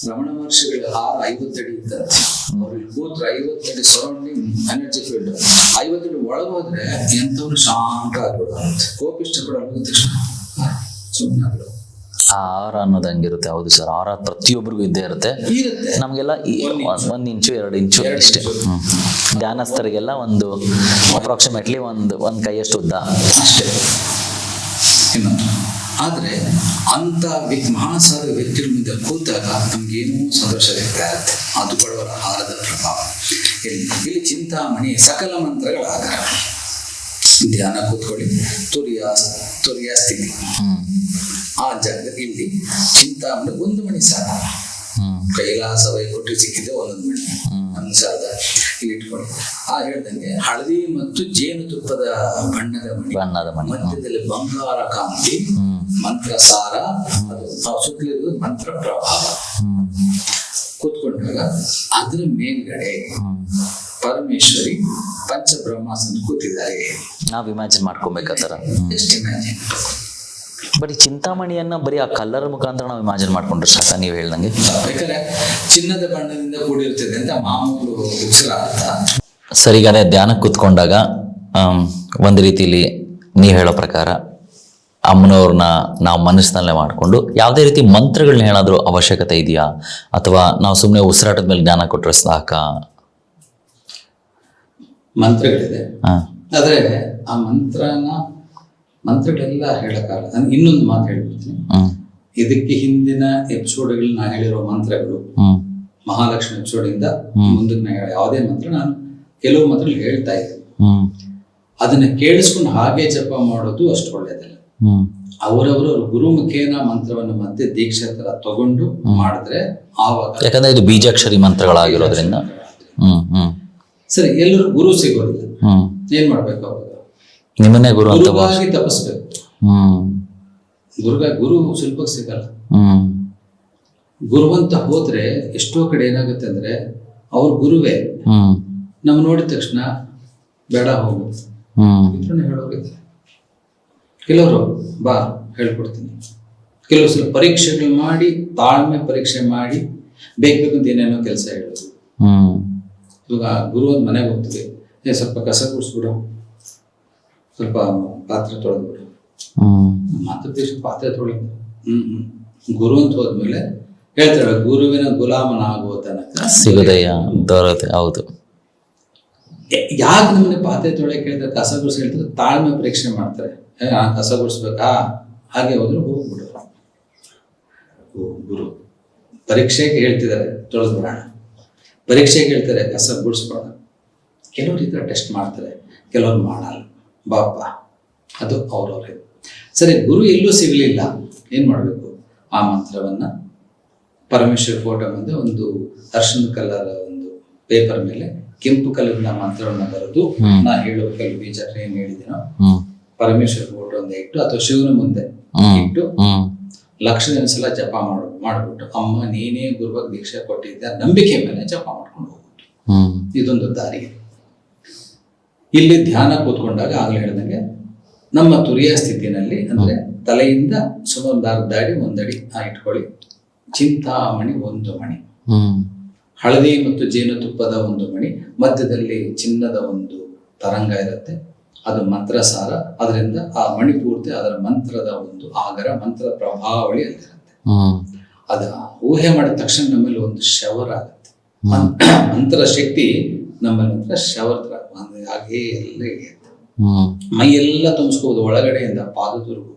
ರಮಣ ಮಹರ್ಷಿಗಳ ಹಾರ 50 ಅಡಿ ಇರ್ತದೆ. ಅವ್ರಿಗೆ ಕೂತ್ರೆ 50 ಅಡಿ ಸರೌಂಡಿಂಗ್ ಎನರ್ಜಿ ಫೀಲ್ಡ್. 50 ಅಡಿ ಒಳಗೆ ಹೋದ್ರೆ ಎಂಥವ್ರು ಶಾಂತ ಆಗ್ಬಿಡುತ್ತೆ. ಕೋಪಿಷ್ಟ ಕೂಡ ಅಲ್ಲಿದ ತಕ್ಷಣ ಸುಮ್ಮನೆ ಆಗ್ಬಿಡು. ಆರ ಅನ್ನೋದು ಹಂಗಿರುತ್ತೆ. ಹೌದು ಸರ್, ಆರ ಪ್ರತಿಯೊಬ್ಬರಿಗೂ ಇದ್ದೇ ಇರುತ್ತೆ. ನಮಗೆಲ್ಲ 1 ಇಂಚು 2 ಇಂಚು ಇಷ್ಟೇ. ಧ್ಯಾನಸ್ಥರಿಗೆಲ್ಲ ಒಂದು ಅಪ್ರಾಕ್ಸಿಮೇಟ್ಲಿ ಒಂದು ಕೈಯಷ್ಟು ಉದ್ದ ಅಷ್ಟೇ. ಇನ್ನೊಂದು ಆದ್ರೆ ಅಂತ ಮಹಾಸಾಧಕ ವ್ಯಕ್ತಿಗಳ ಮುಂದೆ ಕೂತಾಗ ನಮ್ಗೇನೋ ಸಂತೋಷ ವ್ಯಕ್ತ ಆಗುತ್ತೆ. ಅದು ಬಡವರ ಆಹಾರದ ಪ್ರಭಾವ. ಇಲ್ಲಿ ಚಿಂತಾಮಣಿ ಸಕಲ ಮಂತ್ರಗಳ ಆಧಾರ. ಧ್ಯಾನ ಕೂತ್ಕೊಳ್ಳಿ, ತುರಿಯ ಸ್ಥಿತಿ. ಆ ಜಾಗದಲ್ಲಿ ಇಲ್ಲಿ ಚಿಂತಾಮಣಿ 1 ಮಣಿ ಸಾಲ. ಕೈಲಾಸ ವೈಕುಂಠ ಸಿಕ್ಕಿದೆ 1 ಮಣಿ, ಅನ್ಸಾದ ಇಲ್ಲಿ ಇಟ್ಕೊಳ್ಳಿ. ಹೇಳ್ದಂಗೆ ಹಳದಿ ಮತ್ತು ಜೇನುತುಪ್ಪದ ಬಣ್ಣದ ಮಣಿ, ಮಧ್ಯದಲ್ಲಿ ಬಂಗಾರ ಕಾಂತಿ, ಮಂತ್ರ ಸಾರ, ಅದು ನಾವು ಸುತ್ತಲಿರುವುದು ಮಂತ್ರ ಪ್ರಭಾವ. ಕೂತ್ಕೊಂಡಾಗ ಅದ್ರ ಮೇಲ್ಗಡೆ ಪರಮೇಶ್ವರಿ ಪಂಚಬ್ರಹ್ಮಾಸನ ಕೂತಿದ್ದಾರೆ. ನಾವು ಇಮ್ಯಾಜಿನ್ ಮಾಡ್ಕೊಬೇಕಾತರ. ಎಷ್ಟು ಇಮ್ಯಾಜಿನ್? ಬರೀ ಚಿಂತಾಮಣಿಯನ್ನ ಬರೀ ಆ ಕಲ್ಲರ್ ಮುಖಾಂತರ ನಾವು ಇಮ್ಯಾಜಿನ್ ಮಾಡ್ಕೊಂಡ್ರೆ ಸಾಕ. ನೀವು ಹೇಳ್ದಂಗೆ ಬೇಕಾದ್ರೆ ಚಿನ್ನದ ಬಣ್ಣದಿಂದ ಕೂಡಿರ್ತದೆ ಅಂತ ಮಾಮೂಲು ಅರ್ಥ. ಸರ್, ಈಗ ಅದೇ ಧ್ಯಾನಕ್ಕೆ ಕೂತ್ಕೊಂಡಾಗ ಒಂದು ರೀತಿಲಿ ನೀವು ಹೇಳೋ ಪ್ರಕಾರ ಅಮ್ಮನವ್ರನ್ನ ನಾವು ಮನಸ್ಸಿನಲ್ಲೇ ಮಾಡಿಕೊಂಡು ಯಾವುದೇ ರೀತಿ ಮಂತ್ರಗಳನ್ನ ಹೇಳೋದ್ರ ಅವಶ್ಯಕತೆ ಇದೆಯಾ, ಅಥವಾ ನಾವು ಸುಮ್ಮನೆ ಉಸಿರಾಟದ ಮೇಲೆ ಜ್ಞಾನ ಕೊಟ್ಟರೆ ಸಾಕ? ಮಂತ್ರಗಳಿದೆ, ಆದ್ರೆ ಆ ಮಂತ್ರಗಳೆಲ್ಲ ಹೇಳಕ್ಕಾಗಲ್ಲ. ನಾನು ಇನ್ನೊಂದು ಮಾತು ಹೇಳ್ಬಿಡ್ತೀನಿ. ಇದಕ್ಕೆ ಹಿಂದಿನ ಎಪಿಸೋಡ್ಗಳನ್ನ ನಾ ಹೇಳಿರೋ ಮಂತ್ರಗಳು, ಮಹಾಲಕ್ಷ್ಮಿ ಎಪಿಸೋಡಿಂದ ಮುಂದಕ್ಕೆ ನಾ ಯಾವುದೇ ಮಂತ್ರ ನಾನು ಕೆಲವು ಮಂತ್ರಗಳು ಹೇಳ್ತಾ ಇದ್ದೀನಿ. ಅದನ್ನ ಕೇಳಿಸ್ಕೊಂಡು ಹಾಗೆ ಜಪ ಮಾಡೋದು ಅಷ್ಟು ಒಳ್ಳೇದಲ್ಲ. ಅವರವರು ಗುರು ಮುಖೇನ ಮಂತ್ರವನ್ನು ಮತ್ತೆ ದೀಕ್ಷೆ ತರ ತಗೊಂಡು ಮಾಡಿದ್ರೆ ಆವಾಗ, ಯಾಕಂದ್ರೆ ಇದು ಬೀಜಾಕ್ಷರಿ ಮಂತ್ರಗಳಾಗಿರೋದ್ರಿಂದ. ಸರಿ, ಎಲ್ಲರೂ ಗುರು ಸಿಗೋದಿಲ್ಲ, ಏನ್ ಮಾಡ್ಬೇಕು ಅವಾಗ? ನಿಮ್ಮನ್ನೇ ಗುರು ಅಂತ ಗುರುವಾಗಿ ತಪಸ್ಬೇಕು. ಗುರು ಸುಲಭಕ್ಕೆ ಸಿಗಲ್ಲ. ಗುರುವಂತ ಹೋದ್ರೆ ಎಷ್ಟೋ ಕಡೆ ಏನಾಗುತ್ತೆ ಅಂದ್ರೆ ಅವ್ರ ಗುರುವೇ ನಮ್ ನೋಡಿದ ತಕ್ಷಣ ಬೇಡ ಹೋಗು ಇದ್ರನ್ನ ಹೇಳೋಗಿದ್ದಾರೆ. ಕೆಲವರು ಬಾ ಹೇಳ್ಕೊಡ್ತೀನಿ, ಕೆಲವು ಸಲ ಪರೀಕ್ಷೆಗಳು ಮಾಡಿ, ತಾಳ್ಮೆ ಪರೀಕ್ಷೆ ಮಾಡಿ ಬೇಕಂತ ಏನೇನೋ ಕೆಲಸ ಹೇಳೋದು. ಇವಾಗ ಗುರು ಒಂದ್ ಮನೆಗೆ ಹೋಗ್ತೀವಿ, ಸ್ವಲ್ಪ ಕಸ ಗುಡಿಸ್ಬಿಡು, ಸ್ವಲ್ಪ ಪಾತ್ರೆ ತೊಳೆದ್ಬಿಡು, ಮಾತ್ರ ಪಾತ್ರೆ ತೊಳೆದು ಗುರು ಅಂತ ಹೋದ್ಮೇಲೆ ಹೇಳ್ತಾಳೆ ಗುರುವಿನ ಗುಲಾಮನಾಗುವ ತನಕ ಸಿಗದೆಯ ದೊರತೆ. ಹೌದು. ಯಾಕೆ ನಮ್ಮನೆ ಪಾತ್ರೆ ತೊಳೆಯಕ್ಕೆ ಹೇಳಿದ್ರೆ, ಕಸ ಗುಡಿಸಿ ಹೇಳ್ತಾರೆ, ತಾಳ್ಮೆ ಪರೀಕ್ಷೆ ಮಾಡ್ತಾರೆ. ಕಸ ಗುಡಿಸ್ಬೇಕಾ? ಹಾಗೆ ಹೋದ್ರೆ ಹೋಗ್ಬಿಡು. ಗುರು ಪರೀಕ್ಷೆಗೆ ಹೇಳ್ತಿದ್ದಾರೆ ತೊಳೆದ್ಬಿಡೋಣ, ಪರೀಕ್ಷೆಗೆ ಹೇಳ್ತಾರೆ ಕಸ ಗುಡಿಸ್ಬೇಡ. ಕೆಲವ್ರು ಈ ಥರ ಟೆಸ್ಟ್ ಮಾಡ್ತಾರೆ, ಕೆಲವ್ರು ಮಾಡಲ್ಲ. ಬಾಪ ಅದು ಅವ್ರವ್ರೆ. ಸರಿ, ಗುರು ಎಲ್ಲೂ ಸಿಗಲಿಲ್ಲ, ಏನು ಮಾಡಬೇಕು? ಆ ಮಂತ್ರವನ್ನು ಪರಮೇಶ್ವರ ಫೋಟೋ ಮುಂದೆ ಒಂದು ಅರ್ಶಿನ ಕಲರ್ ಒಂದು ಪೇಪರ್ ಮೇಲೆ ಕೆಂಪು ಕಲರ್ನ ಮಂತ್ರವನ್ನು ಬರೆದು, ನಾ ಹೇಳುವ ಕೆಲವು ಬೀಜ ಏನು ಹೇಳಿದ್ದೀನೋ ಪರಮೇಶ್ವರ ಫೋಟೋ ಒಂದೇ ಇಟ್ಟು ಅಥವಾ ಶಿವನ ಮುಂದೆ ಇಟ್ಟು ಲಕ್ಷದ ಸಲ ಜಪ ಮಾಡ್ಬಿಟ್ಟು, ಅಮ್ಮ ನೀನೇ ಗುರುವಾಗಿ ದೀಕ್ಷೆ ಕೊಟ್ಟಿದ್ದೆ ನಂಬಿಕೆ ಮೇಲೆ ಜಪ ಮಾಡ್ಕೊಂಡು ಹೋಗ್ಬಿಟ್ಟು, ಇದೊಂದು ದಾರಿ. ಇಲ್ಲಿ ಧ್ಯಾನ ಕೂತ್ಕೊಂಡಾಗ ಆಗ್ಲೇ ಹೇಳ್ದಂಗೆ ನಮ್ಮ ತುರಿಯ ಸ್ಥಿತಿನಲ್ಲಿ ಅಂದ್ರೆ ತಲೆಯಿಂದ ಸುಮಾರು ಒಂದು ಅರ್ಧ ಅಡಿ ಒಂದಡಿ ಇಟ್ಕೊಳ್ಳಿ. ಚಿಂತಾಮಣಿ ಒಂದು ಮಣಿ, ಹಳದಿ ಮತ್ತು ಜೇನುತುಪ್ಪದ ಒಂದು ಮಣಿ, ಮಧ್ಯದಲ್ಲಿ ಚಿನ್ನದ ಒಂದು ತರಂಗ ಇರುತ್ತೆ, ಅದು ಮಂತ್ರಸಾರ. ಅದರಿಂದ ಆ ಮಣಿ ಪೂರ್ತಿ ಅದರ ಮಂತ್ರದ ಒಂದು ಆಗರ, ಮಂತ್ರ ಪ್ರಭಾವಳಿ ಅಲ್ಲಿರುತ್ತೆ. ಅದ ಊಹೆ ಮಾಡಿದ ತಕ್ಷಣ ನಮ್ಮಲ್ಲಿ ಒಂದು ಶವರ್ ಆಗುತ್ತೆ. ಮಂತ್ರ ಶಕ್ತಿ ನಮ್ಮಲ್ಲಿ ಒಂಥರ ಶವರ್ ತರ ಹಾಗೆ ಎಲ್ಲ ಹಿಡಿಯುತ್ತೆ. ಮೈಯೆಲ್ಲ ತುಂಬಿಸ್ಕೋಬಹುದು, ಒಳಗಡೆಯಿಂದ ಪಾದದವರೆಗೂ,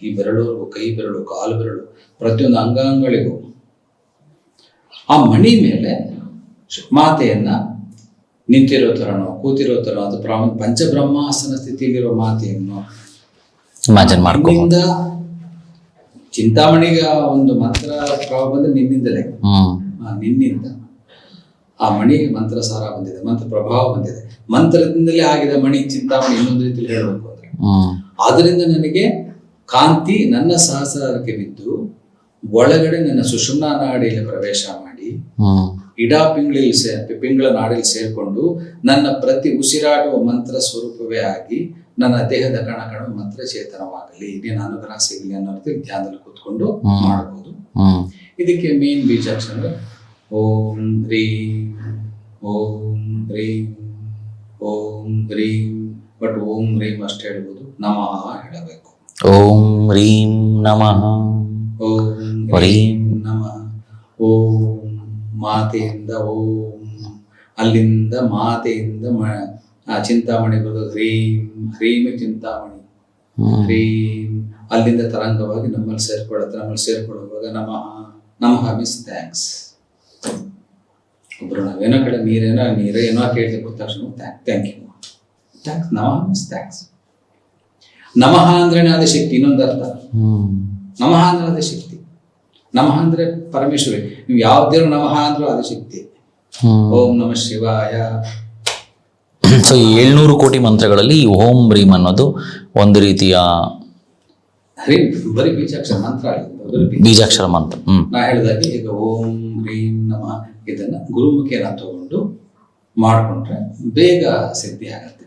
ಈ ಬೆರಳುವರೆಗೂ, ಕೈ ಬೆರಳು, ಕಾಲು ಬೆರಳು, ಪ್ರತಿಯೊಂದು ಅಂಗಾಂಗಳಿಗೂ. ಆ ಮಣಿ ಮೇಲೆ ಮಾತೆಯನ್ನ ನಿಂತಿರೋ ತರನೋ ಕೂತಿರೋ ತರ, ಅದು ಪಂಚಬ್ರಹ್ಮಾಸನ ಸ್ಥಿತಿಯಲ್ಲಿರೋ ಮಾತೆಯನ್ನು ನಿನ್ನಿಂದ, ಚಿಂತಾಮಣಿಗ ಒಂದು ಮಂತ್ರ ಪ್ರಭಾವ ಬಂದ್ರೆ ನಿನ್ನಿಂದಲೇ, ನಿನ್ನಿಂದ ಆ ಮಣಿ ಮಂತ್ರ ಸಾರ ಬಂದಿದೆ, ಮಂತ್ರ ಪ್ರಭಾವ ಬಂದಿದೆ, ಮಂತ್ರದಿಂದಲೇ ಆಗಿದೆ ಮಣಿ ಚಿಂತಾಮಣಿ. ಇನ್ನೊಂದು ರೀತಿಯಲ್ಲಿ ಹೇಳಬೇಕು ಅಂದ್ರೆ, ಆದ್ರಿಂದ ನನಗೆ ಕಾಂತಿ ನನ್ನ ಸಹಸ್ರಕ್ಕೆ ಬಿದ್ದು ಒಳಗಡೆ ನನ್ನ ಸುಷುಮ್ನಾ ನಾಡಿಯಲ್ಲಿ ಪ್ರವೇಶ ಮಾಡಿ ಇಡಾ ಪಿಂಗಳ ನಾಡಿಯಲ್ಲಿ ಸೇರ್ಕೊಂಡು ನನ್ನ ಪ್ರತಿ ಉಸಿರಾಟುವ ಮಂತ್ರ ಸ್ವರೂಪವೇ ಆಗಿ ನನ್ನ ದೇಹದ ಕಣ ಮಂತ್ರ ಚೇತನವಾಗಲಿ, ನೀನು ಅನುಗ್ರಹ ಸಿಗಲಿ ಅನ್ನೋ ರೀತಿ ಧ್ಯಾನದಲ್ಲಿ ಕೂತ್ಕೊಂಡು ಮಾಡಬಹುದು. ಇದಕ್ಕೆ main ಬೀಜಾಕ್ಷರ Om ಹ್ರೀಂ, Om ಹ್ರೀಂ, Om ಹ್ರೀಂ. But ಓಂ ಹ್ರೀಂ ಅಷ್ಟೇ ಹೇಳ್ಬೋದು, ನಮಃ ಹೇಳಬೇಕು. ಓಂ ಹ್ರೀಂ ನಮಃ, ಓಂ ಹ್ರೀಂ ನಮಃ. ಓಂ ಮಾತೆಯಿಂದ ಓಂ, ಅಲ್ಲಿಂದ ಮಾತೆಯಿಂದ ಚಿಂತಾಮಣಿ ಬರೋದು ಹ್ರೀಂ, ಹ್ರೀಂ ಚಿಂತಾಮಣಿ, ಹ್ರೀಂ ಅಲ್ಲಿಂದ ತರಂಗವಾಗಿ ನಮ್ಮಲ್ಲಿ ಸೇರ್ಕೊಳ್ಳುತ್ತೆ. ನಮ್ಮಲ್ಲಿ ಸೇರ್ಕೊಳ್ಳುವಾಗ ನಮಃ, ನಮಃ ಮೀನ್ಸ್ ಥ್ಯಾಂಕ್ಸ್. ಒಬ್ರು ನಾವೇನೋ ಕಡೆ ನೀರೇನೋ ಕೇಳಿದ್ರೆ ಗೊತ್ತ ತಕ್ಷಣ ಥ್ಯಾಂಕ್ ಯು, ಥ್ಯಾಂಕ್ಸ್. ನಮಃ ಮೀನ್ಸ್ ಥ್ಯಾಂಕ್ಸ್. ನಮಃ ಅಂದ್ರೆ ಅದೇ ಶಕ್ತಿ. ಇನ್ನೊಂದು ಅರ್ಥ, ನಮಃ ಅಂದ್ರೆ ಅದೇ ಶಕ್ತಿ. ನಮಃ ಅಂದ್ರೆ ಪರಮೇಶ್ವರಿ. ನೀವು ಯಾವ್ದೇನು ನಮಃ ಅಂದ್ರೂ ಅದೇ ಶಕ್ತಿ. ಓಂ ನಮಃ ಶಿವಾಯ. ಸೊ 700 ಕೋಟಿ ಮಂತ್ರಗಳಲ್ಲಿ ಓಂ ಹ್ರೀಂ ಅನ್ನೋದು ಒಂದು ರೀತಿಯ ಹ್ರೀಂ ಬರೀ ಬೀಜಾಕ್ಷರ ಮಂತ್ರ ಅಲ್ಲ, ಬೀಜಾಕ್ಷರ ಮಂತ್ರ. ನಾ ಹೇಳಿದಾಗೆ ಈಗ ಓಂ ಹ್ರೀಂ ನಮಃ ಇದನ್ನ ಗುರುಮುಖೇನ ತಗೊಂಡು ಮಾಡಿಕೊಂಡ್ರೆ ಬೇಗ ಸಿದ್ಧಿ ಆಗತ್ತೆ.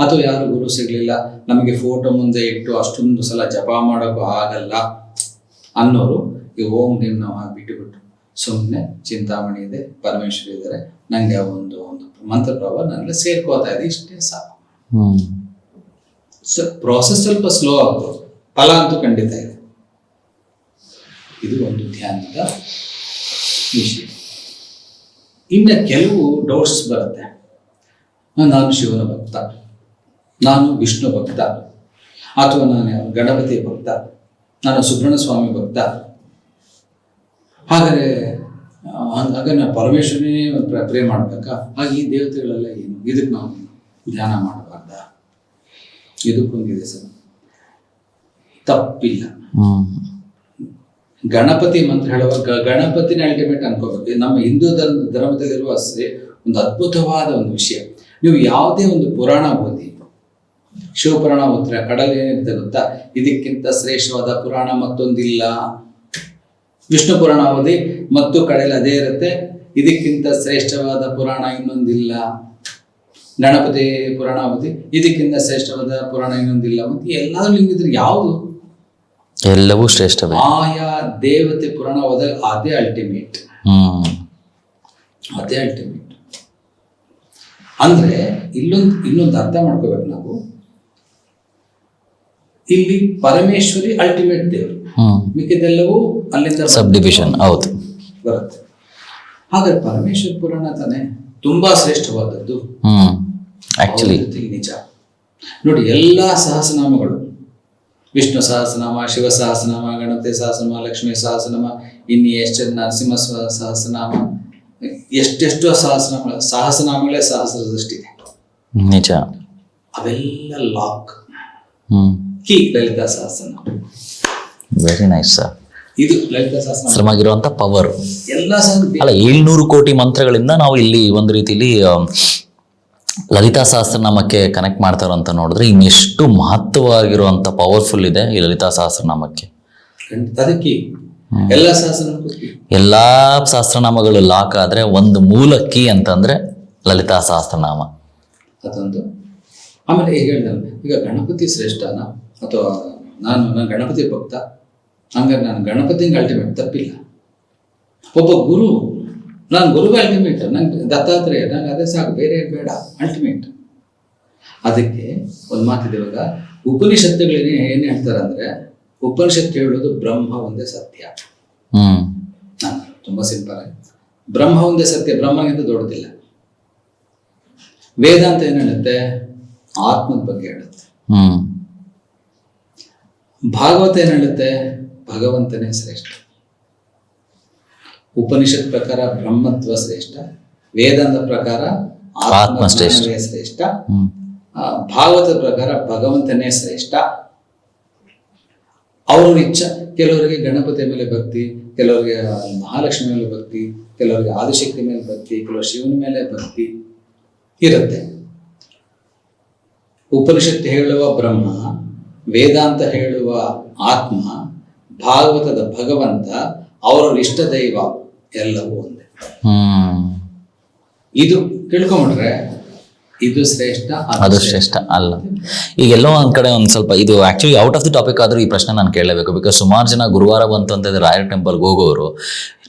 ಅಥವಾ ಯಾರು ಗುರು ಸಿಗ್ಲಿಲ್ಲ, ನಮಗೆ ಫೋಟೋ ಮುಂದೆ ಇಟ್ಟು ಅಷ್ಟೊಂದು ಸಲ ಜಪ ಮಾಡೋಕ್ಕೂ ಆಗಲ್ಲ ಅನ್ನೋರು ಈ ಓಂ ಹ್ರೀಂ ನಮಃ ಬಿಟ್ಟುಬಿಟ್ಟು ಸುಮ್ಮನೆ ಚಿಂತಾಮಣಿ ಇದೆ, ಪರಮೇಶ್ವರಿ ಇದ್ದಾರೆ, ನಂಗೆ ಒಂದು ಮಂತ್ರ ಪ್ರಭಾವ ನನಗೆ ಸೇರ್ಕೋತಾ ಇದೆ, ಇಷ್ಟೇ ಸಾಕು. ಪ್ರೋಸೆಸ್ ಸ್ವಲ್ಪ ಸ್ಲೋ ಆಗ್ಬೋದು, ಫಲ ಅಂತೂ ಖಂಡಿತ ಇದೆ. ಇದು ಒಂದು ಧ್ಯಾನದ ವಿಷಯ. ಇನ್ನು ಕೆಲವು ಡೌಟ್ಸ್ ಬರುತ್ತೆ. ನಾನು ಶಿವನ ಭಕ್ತ, ನಾನು ವಿಷ್ಣು ಭಕ್ತ, ಅಥವಾ ನಾನು ಗಣಪತಿ ಭಕ್ತ, ನಾನು ಸುಬ್ರಹ್ಮಣ್ಯ ಸ್ವಾಮಿ ಭಕ್ತ, ಹಾಗಾದ್ರೆ ನಾನು ಪರಮೇಶ್ವರನೇ ಪ್ರೇ ಮಾಡ್ಬೇಕಾ? ಹಾಗೆ ಈ ದೇವತೆಗಳೆಲ್ಲ ಏನು, ಇದಕ್ಕೆ ನಾವು ಧ್ಯಾನ ಮಾಡಬಾರ್ದ? ಇದಕ್ಕೊಂದಿದೆ ಸರ್. ತಪ್ಪಿಲ್ಲ. ಹ್ಮ್ ಗಣಪತಿ ಮಂತ್ರ ಹೇಳುವಾಗ ಗಣಪತಿನ ಅಲ್ಟಿಮೇಟ್ ಅನ್ಕೋಬೇಕು. ನಮ್ಮ ಹಿಂದೂ ಧರ್ಮದಲ್ಲಿರುವ ಒಂದು ಅದ್ಭುತವಾದ ಒಂದು ವಿಷಯ. ನೀವು ಯಾವುದೇ ಒಂದು ಪುರಾಣ ಓದಿ, ಶಿವಪುರಾಣ ಓದಿದ್ರೆ ಕಡಲ್ ಏನಿರುತ್ತೆ ಗೊತ್ತಾ, ಇದಕ್ಕಿಂತ ಶ್ರೇಷ್ಠವಾದ ಪುರಾಣ ಮತ್ತೊಂದಿಲ್ಲ. ವಿಷ್ಣು ಪುರಾಣ ಓದಿ ಮತ್ತು ಕಡಲ್ ಅದೇ ಇರುತ್ತೆ, ಇದಕ್ಕಿಂತ ಶ್ರೇಷ್ಠವಾದ ಪುರಾಣ ಇನ್ನೊಂದಿಲ್ಲ. ಗಣಪತಿ ಪುರಾಣ ಓದಿ ಇದಕ್ಕಿಂತ ಶ್ರೇಷ್ಠವಾದ ಪುರಾಣ ಇನ್ನೊಂದಿಲ್ಲ. ಮತ್ತೆ ಎಲ್ಲಾದ್ರೂ ಹಿಂಗಿದ್ರೆ ಯಾವುದು? ಎಲ್ಲವೂ ಶ್ರೇಷ್ಠವೇ. ಆಯಾ ದೇವತೆ ಪುರಾಣ ಓದಾಗ ಅದೇ ಅಲ್ಟಿಮೇಟ್. ಅದೇ ಅಲ್ಟಿಮೇಟ್. ಅಂದ್ರೆ ಇನ್ನೊಂದು ಅರ್ಥ ಮಾಡ್ಕೋಬೇಕು ನಾವು. ಇಲ್ಲಿ ಪರಮೇಶ್ವರಿ ಅಲ್ಟಿಮೇಟ್ ದೇವರು, ಮಿಕ್ಕಿದೆಲ್ಲವೂ ಅಲ್ಲಿಂದ ಸಬ್ ಡಿವಿಷನ್ ಹೌದು ಬರುತ್ತೆ. ಹಾಗಾದ್ರೆ ಪರಮೇಶ್ವರ ಪುರಾಣ ತಾನೇ ತುಂಬಾ ಶ್ರೇಷ್ಠವಾದದ್ದು. ಆಕ್ಚುಲಿ ನಿಜ ನೋಡಿ, ಎಲ್ಲಾ ಸಹಸ್ರನಾಮಗಳು, ವಿಷ್ಣು ಸಹಸ್ರನಾಮ, ಶಿವ ಸಹಸ್ರನಾಮ, ಗಣಪತಿ ಸಹಸ್ರನಾಮ, ಲಕ್ಷ್ಮೀ ಸಹಸ್ರನಾಮ, ಇನ್ನು ಎಷ್ಟು ನರಸಿಂಹ ಸಹಸ್ರನಾಮ, ಎಷ್ಟೆಷ್ಟೋ ಸಹಸ್ರನಾಮಗಳೇ ಸಹಸ್ರ ಸೃಷ್ಟಿದೆ. ನಿಜ. ಅವೆಲ್ಲ ಲಾಕ್ ಕೀ Lalita Sahasranama. Very nice sir. ಇದು ಲಲಿತಾ ಸಹಸ್ರನಾಮ ಶ್ರಮಗಿರುವಂತ ಪವರ್. ಎಲ್ಲ ಅಲ್ಲ 700 ಕೋಟಿ ಮಂತ್ರಗಳಿಂದ ನಾವು ಇಲ್ಲಿ ಒಂದು ರೀತಿಲಿ ಲಲಿತಾ ಸಹಸ್ರನಾಮಕ್ಕೆ ಕನೆಕ್ಟ್ ಮಾಡ್ತಾರೋ ಅಂತ ನೋಡಿದ್ರೆ ಇನ್ನೆಷ್ಟು ಮಹತ್ವವಾಗಿರುವಂತ ಪವರ್ಫುಲ್ ಇದೆ ಈ ಲಲಿತಾ ಸಹಸ್ರನಾಮಕ್ಕೆ. ಅದಕ್ಕೆ ಎಲ್ಲಾ ಸಹಸ್ರನಾಮಗಳು ಲಾಕ್ ಆದ್ರೆ ಒಂದು ಮೂಲ ಕೀ ಅಂತಂದ್ರೆ ಲಲಿತಾ ಸಹಸ್ರನಾಮ. ಅದೊಂದು. ಆಮೇಲೆ ಈಗ ಹೇಳಿದಲ್ಲ, ಈಗ ಗಣಪತಿ ಶ್ರೇಷ್ಠನ ಅಥವಾ ನಾನು ಗಣಪತಿ ಭಕ್ತ, ಹಂಗಾರೆ ನಾನು ಗಣಪತಿಗೆ ಅಲ್ಟಿಮೇಟ್ ತಪ್ಪಿಲ್ಲ. ಒಬ್ಬ ಗುರು, ನಾನು ಗುರುವೇ ಅಲ್ಟಿಮೇಟ್, ನಂಗೆ ದತ್ತಾತ್ರೇಯ, ನಂಗೆ ಅದೇ ಸಾಕು, ಬೇರೆ ಬೇಡ, ಅಲ್ಟಿಮೇಟ್. ಅದಕ್ಕೆ ಒಂದು ಮಾತಿದೆ. ಇವಾಗ ಉಪನಿಷತ್ತುಗಳೇನೆ ಏನು ಹೇಳ್ತಾರೆ ಅಂದ್ರೆ, ಉಪನಿಷತ್ತು ಹೇಳೋದು ಬ್ರಹ್ಮ ಒಂದೇ ಸತ್ಯ. ತುಂಬಾ ಸಿಂಪಲ್ ಆಗಿ ಬ್ರಹ್ಮ ಒಂದೇ ಸತ್ಯ, ಬ್ರಹ್ಮಗಿಂತ ದೊಡ್ಡದಿಲ್ಲ. ವೇದಾಂತ ಏನ್ ಹೇಳುತ್ತೆ? ಆತ್ಮದ ಬಗ್ಗೆ ಹೇಳುತ್ತೆ. ಭಾಗವತ ಏನ್ ಹೇಳುತ್ತೆ? ಭಗವಂತನೇ ಶ್ರೇಷ್ಠ. ಉಪನಿಷತ್ ಪ್ರಕಾರ ಬ್ರಹ್ಮತ್ವ ಶ್ರೇಷ್ಠ, ವೇದಾಂತ ಪ್ರಕಾರ ಆತ್ಮ ಶ್ರೇಷ್ಠ, ಭಾಗವತದ ಪ್ರಕಾರ ಭಗವಂತನೇ ಶ್ರೇಷ್ಠ. ಅವ್ರ ಇಚ್ಛೆ, ಕೆಲವರಿಗೆ ಗಣಪತಿ ಮೇಲೆ ಭಕ್ತಿ, ಕೆಲವರಿಗೆ ಮಹಾಲಕ್ಷ್ಮಿ ಮೇಲೆ ಭಕ್ತಿ, ಕೆಲವರಿಗೆ ಆದಿಶಕ್ತಿ ಮೇಲೆ ಭಕ್ತಿ, ಕೆಲವರು ಶಿವನ ಮೇಲೆ ಭಕ್ತಿ ಇರುತ್ತೆ. ಉಪನಿಷತ್ತು ಹೇಳುವ ಬ್ರಹ್ಮ, ವೇದಾಂತ ಹೇಳುವ ಆತ್ಮ, ಭಾಗವತದ ಭಗವಂತ, ಅವರ ಇಷ್ಟ ದೈವ, ಎಲ್ಲವೂ ಒಂದೇ. ಇದು ತಿಳ್ಕೊಂಡ್ರೆ ಇದು ಶ್ರೇಷ್ಠ, ಅದು ಶ್ರೇಷ್ಠ ಅಲ್ಲ. ಈಗೆಲ್ಲೋ ಒಂದ್ ಕಡೆ ಒಂದ್ ಸ್ವಲ್ಪ ಇದು actually out of the topic ಆದ್ರೂ ಈ ಪ್ರಶ್ನೆ ನಾನು ಕೇಳಲೇಬೇಕು. ಬಿಕಾಸ್ ಸುಮಾರು ಜನ ಗುರುವಾರ ಬಂತು ಅಂತಂದ್ರೆ ರಾಯರ್ ಟೆಂಪಲ್ಗೆ ಹೋಗೋರು,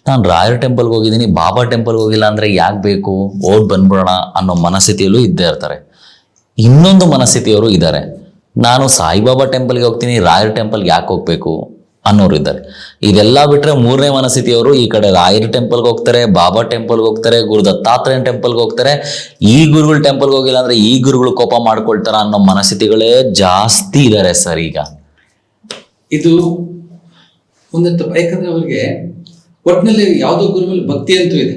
ನಾನು ರಾಯರ್ ಟೆಂಪಲ್ಗೆ ಹೋಗಿದ್ದೀನಿ, ಬಾಬಾ ಟೆಂಪಲ್ಗೆ ಹೋಗಿಲ್ಲ ಅಂದ್ರೆ ಯಾಕೆ ಬೇಕು, ಓಡ್ ಬಂದ್ಬಿಡೋಣ ಅನ್ನೋ ಮನಸ್ಥಿತಿಯಲ್ಲೂ ಇದ್ದೇ ಇರ್ತಾರೆ. ಇನ್ನೊಂದು ಮನಸ್ಥಿತಿಯವರು ಇದ್ದಾರೆ, ನಾನು ಸಾಯಿಬಾಬಾ ಟೆಂಪಲ್ಗೆ ಹೋಗ್ತೀನಿ, ರಾಯರ್ ಟೆಂಪಲ್ಗೆ ಯಾಕೆ ಹೋಗ್ಬೇಕು ಅನ್ನೋರು ಇದ್ದಾರೆ. ಇದೆಲ್ಲ ಬಿಟ್ರೆ ಮೂರನೇ ಮನಸ್ಥಿತಿಯವರು ಈ ಕಡೆ ರಾಯರ್ ಟೆಂಪಲ್ಗೆ ಹೋಗ್ತಾರೆ, ಬಾಬಾ ಟೆಂಪಲ್ಗೆ ಹೋಗ್ತಾರೆ, ಗುರು ದತ್ತಾತ್ರೇಯನ ಟೆಂಪಲ್ಗೆ ಹೋಗ್ತಾರೆ. ಈ ಗುರುಗಳ ಟೆಂಪಲ್ಗೆ ಹೋಗಿಲ್ಲ ಅಂದ್ರೆ ಈ ಗುರುಗಳು ಕೋಪ ಮಾಡ್ಕೊಳ್ತಾರ ಅನ್ನೋ ಮನಸ್ಥಿತಿಗಳೇ ಜಾಸ್ತಿ ಇದ್ದಾರೆ ಸರ್ ಈಗ. ಇದು ಒಂದಂತ, ಯಾಕಂದ್ರೆ ಅವ್ರಿಗೆ ಒಟ್ಟಿನಲ್ಲಿ ಯಾವುದೋ ಗುರು ಮೇಲೆ ಭಕ್ತಿ ಅಂತೂ ಇದೆ.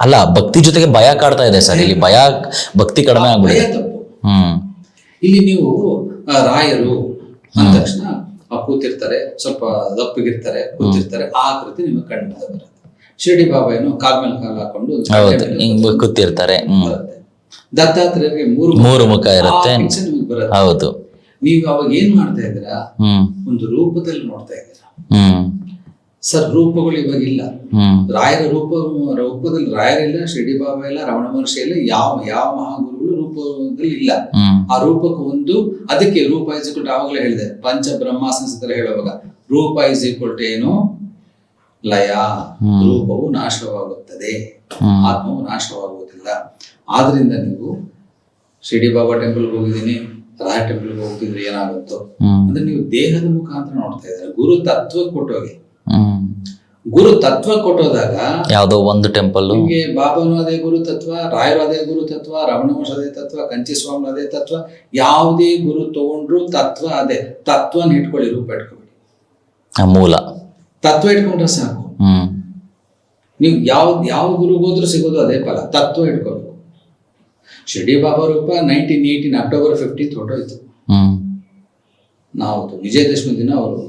ಅಲ್ಲ, ಭಕ್ತಿ ಜೊತೆಗೆ ಭಯ ಕಾಡ್ತಾ ಇದೆ ಸರ್ ಇಲ್ಲಿ. ಭಕ್ತಿ ಕಡಿಮೆ ಆಗ್ಬಿಟ್ಟಿದೆ. ಇಲ್ಲಿ ನೀವು ರಾಯರು ಅಂದ ತಕ್ಷಣ ಕೂತಿರ್ತಾರೆ, ಸ್ವಲ್ಪ ದಪ್ಪಗಿರ್ತಾರೆ, ಕೂತಿರ್ತಾರೆ, ಆ ಕೃತಿ ನಿಮಗೆ ಕಂಡು ಬರುತ್ತೆ. ಶಿರಡಿ ಬಾಬಾ ಏನು ಕಾಲ್ ಮೇಲೆ ಕಾಲ್ ಹಾಕೊಂಡು ಕೂತಿರ್ತಾರೆ. ದತ್ತಾತ್ರೇಯರಿಗೆ ಮೂರು ಮುಖ ಇರುತ್ತೆ, ನಿಮಗೆ ಬರುತ್ತೆ. ಹೌದು. ನೀವು ಅವಾಗ ಏನ್ ಮಾಡ್ತಾ ಇದ್ದೀರಾ? ಒಂದು ರೂಪದಲ್ಲಿ ನೋಡ್ತಾ ಇದ್ದೀರಾ. ಸರ್, ರೂಪಗಳು ಇವಾಗ ಇಲ್ಲ. ರಾಯರ ರೂಪದಲ್ಲಿ ರಾಯರಿಲ್ಲ, ಶಿರಡಿ ಬಾಬಾ ಇಲ್ಲ, ರಮಣ ಮಹರ್ಷಿ ಇಲ್ಲ, ಯಾವ ಮಹಾಗುರುಗಳು ರೂಪದಲ್ಲಿ ಇಲ್ಲ. ಆ ರೂಪಕ್ಕೆ ಒಂದು, ಅದಕ್ಕೆ ರೂಪ ಇಸ್ ಈಕ್ವಲ್ ಟು, ಆವಾಗಲೇ ಹೇಳಿದೆ, ಪಂಚ ಬ್ರಹ್ಮಾಸನ ಹೇಳುವಾಗ ರೂಪ ಇಸ್ ಈಕ್ವಲ್ ಟು ಏನು? ಲಯ. ರೂಪವು ನಾಶವಾಗುತ್ತದೆ, ಆತ್ಮವು ನಾಶವಾಗುವುದಿಲ್ಲ. ಆದ್ರಿಂದ ನೀವು ಶಿರಡಿ ಬಾಬಾ ಟೆಂಪಲ್ಗೆ ಹೋಗಿದ್ದೀನಿ, ರಾಯ ಟೆಂಪಲ್ಗೆ ಹೋಗ್ತಿದ್ರೆ ಏನಾಗುತ್ತೋ ಅಂದ್ರೆ ನೀವು ದೇಹದ ಮುಖಾಂತರ ನೋಡ್ತಾ ಇದ್ದಾರೆ. ಗುರು ತತ್ವ ಕೊಟ್ಟೋಗಿ, ಗುರು ತತ್ವ ಕೊಟ್ಟೋದಾಗ ಯಾವುದೋ ಒಂದು ಟೆಂಪಲ್, ನಿಮ್ಗೆ ಬಾಬಾನು ಅದೇ ಗುರು ತತ್ವ, ರಾಯರು ಅದೇ ಗುರು ತತ್ವ, ರಮಣ ಮಹರ್ಷಿ ಅದೇ ತತ್ವ, ಕಂಚಿ ಸ್ವಾಮಿ ಅದೇ ತತ್ವ. ಯಾವುದೇ ಗುರು ತಗೊಂಡ್ರು ತತ್ವ ಅದೇ. ತತ್ವನ ಇಟ್ಕೊಳ್ಳಿ, ರೂಪ ಇಟ್ಕೊಬೇಡಿ. ಮೂಲ ತತ್ವ ಇಟ್ಕೊಂಡ್ರೆ ಸಾಕು. ನೀವು ಯಾವ ಗುರುಗೆ ಹೋದ್ರೂ ಸಿಗೋದು ಅದೇ ಫಲ. ತತ್ವ ಇಟ್ಕೋಬೇಕು. ಶಿರಡಿ ಬಾಬಾ ರೂಪ 1918 ಅಕ್ಟೋಬರ್ 15 ಹೊರಟೋಯ್ತು. ನಾವು ವಿಜಯದಶಮಿ ದಿನ ಅವರು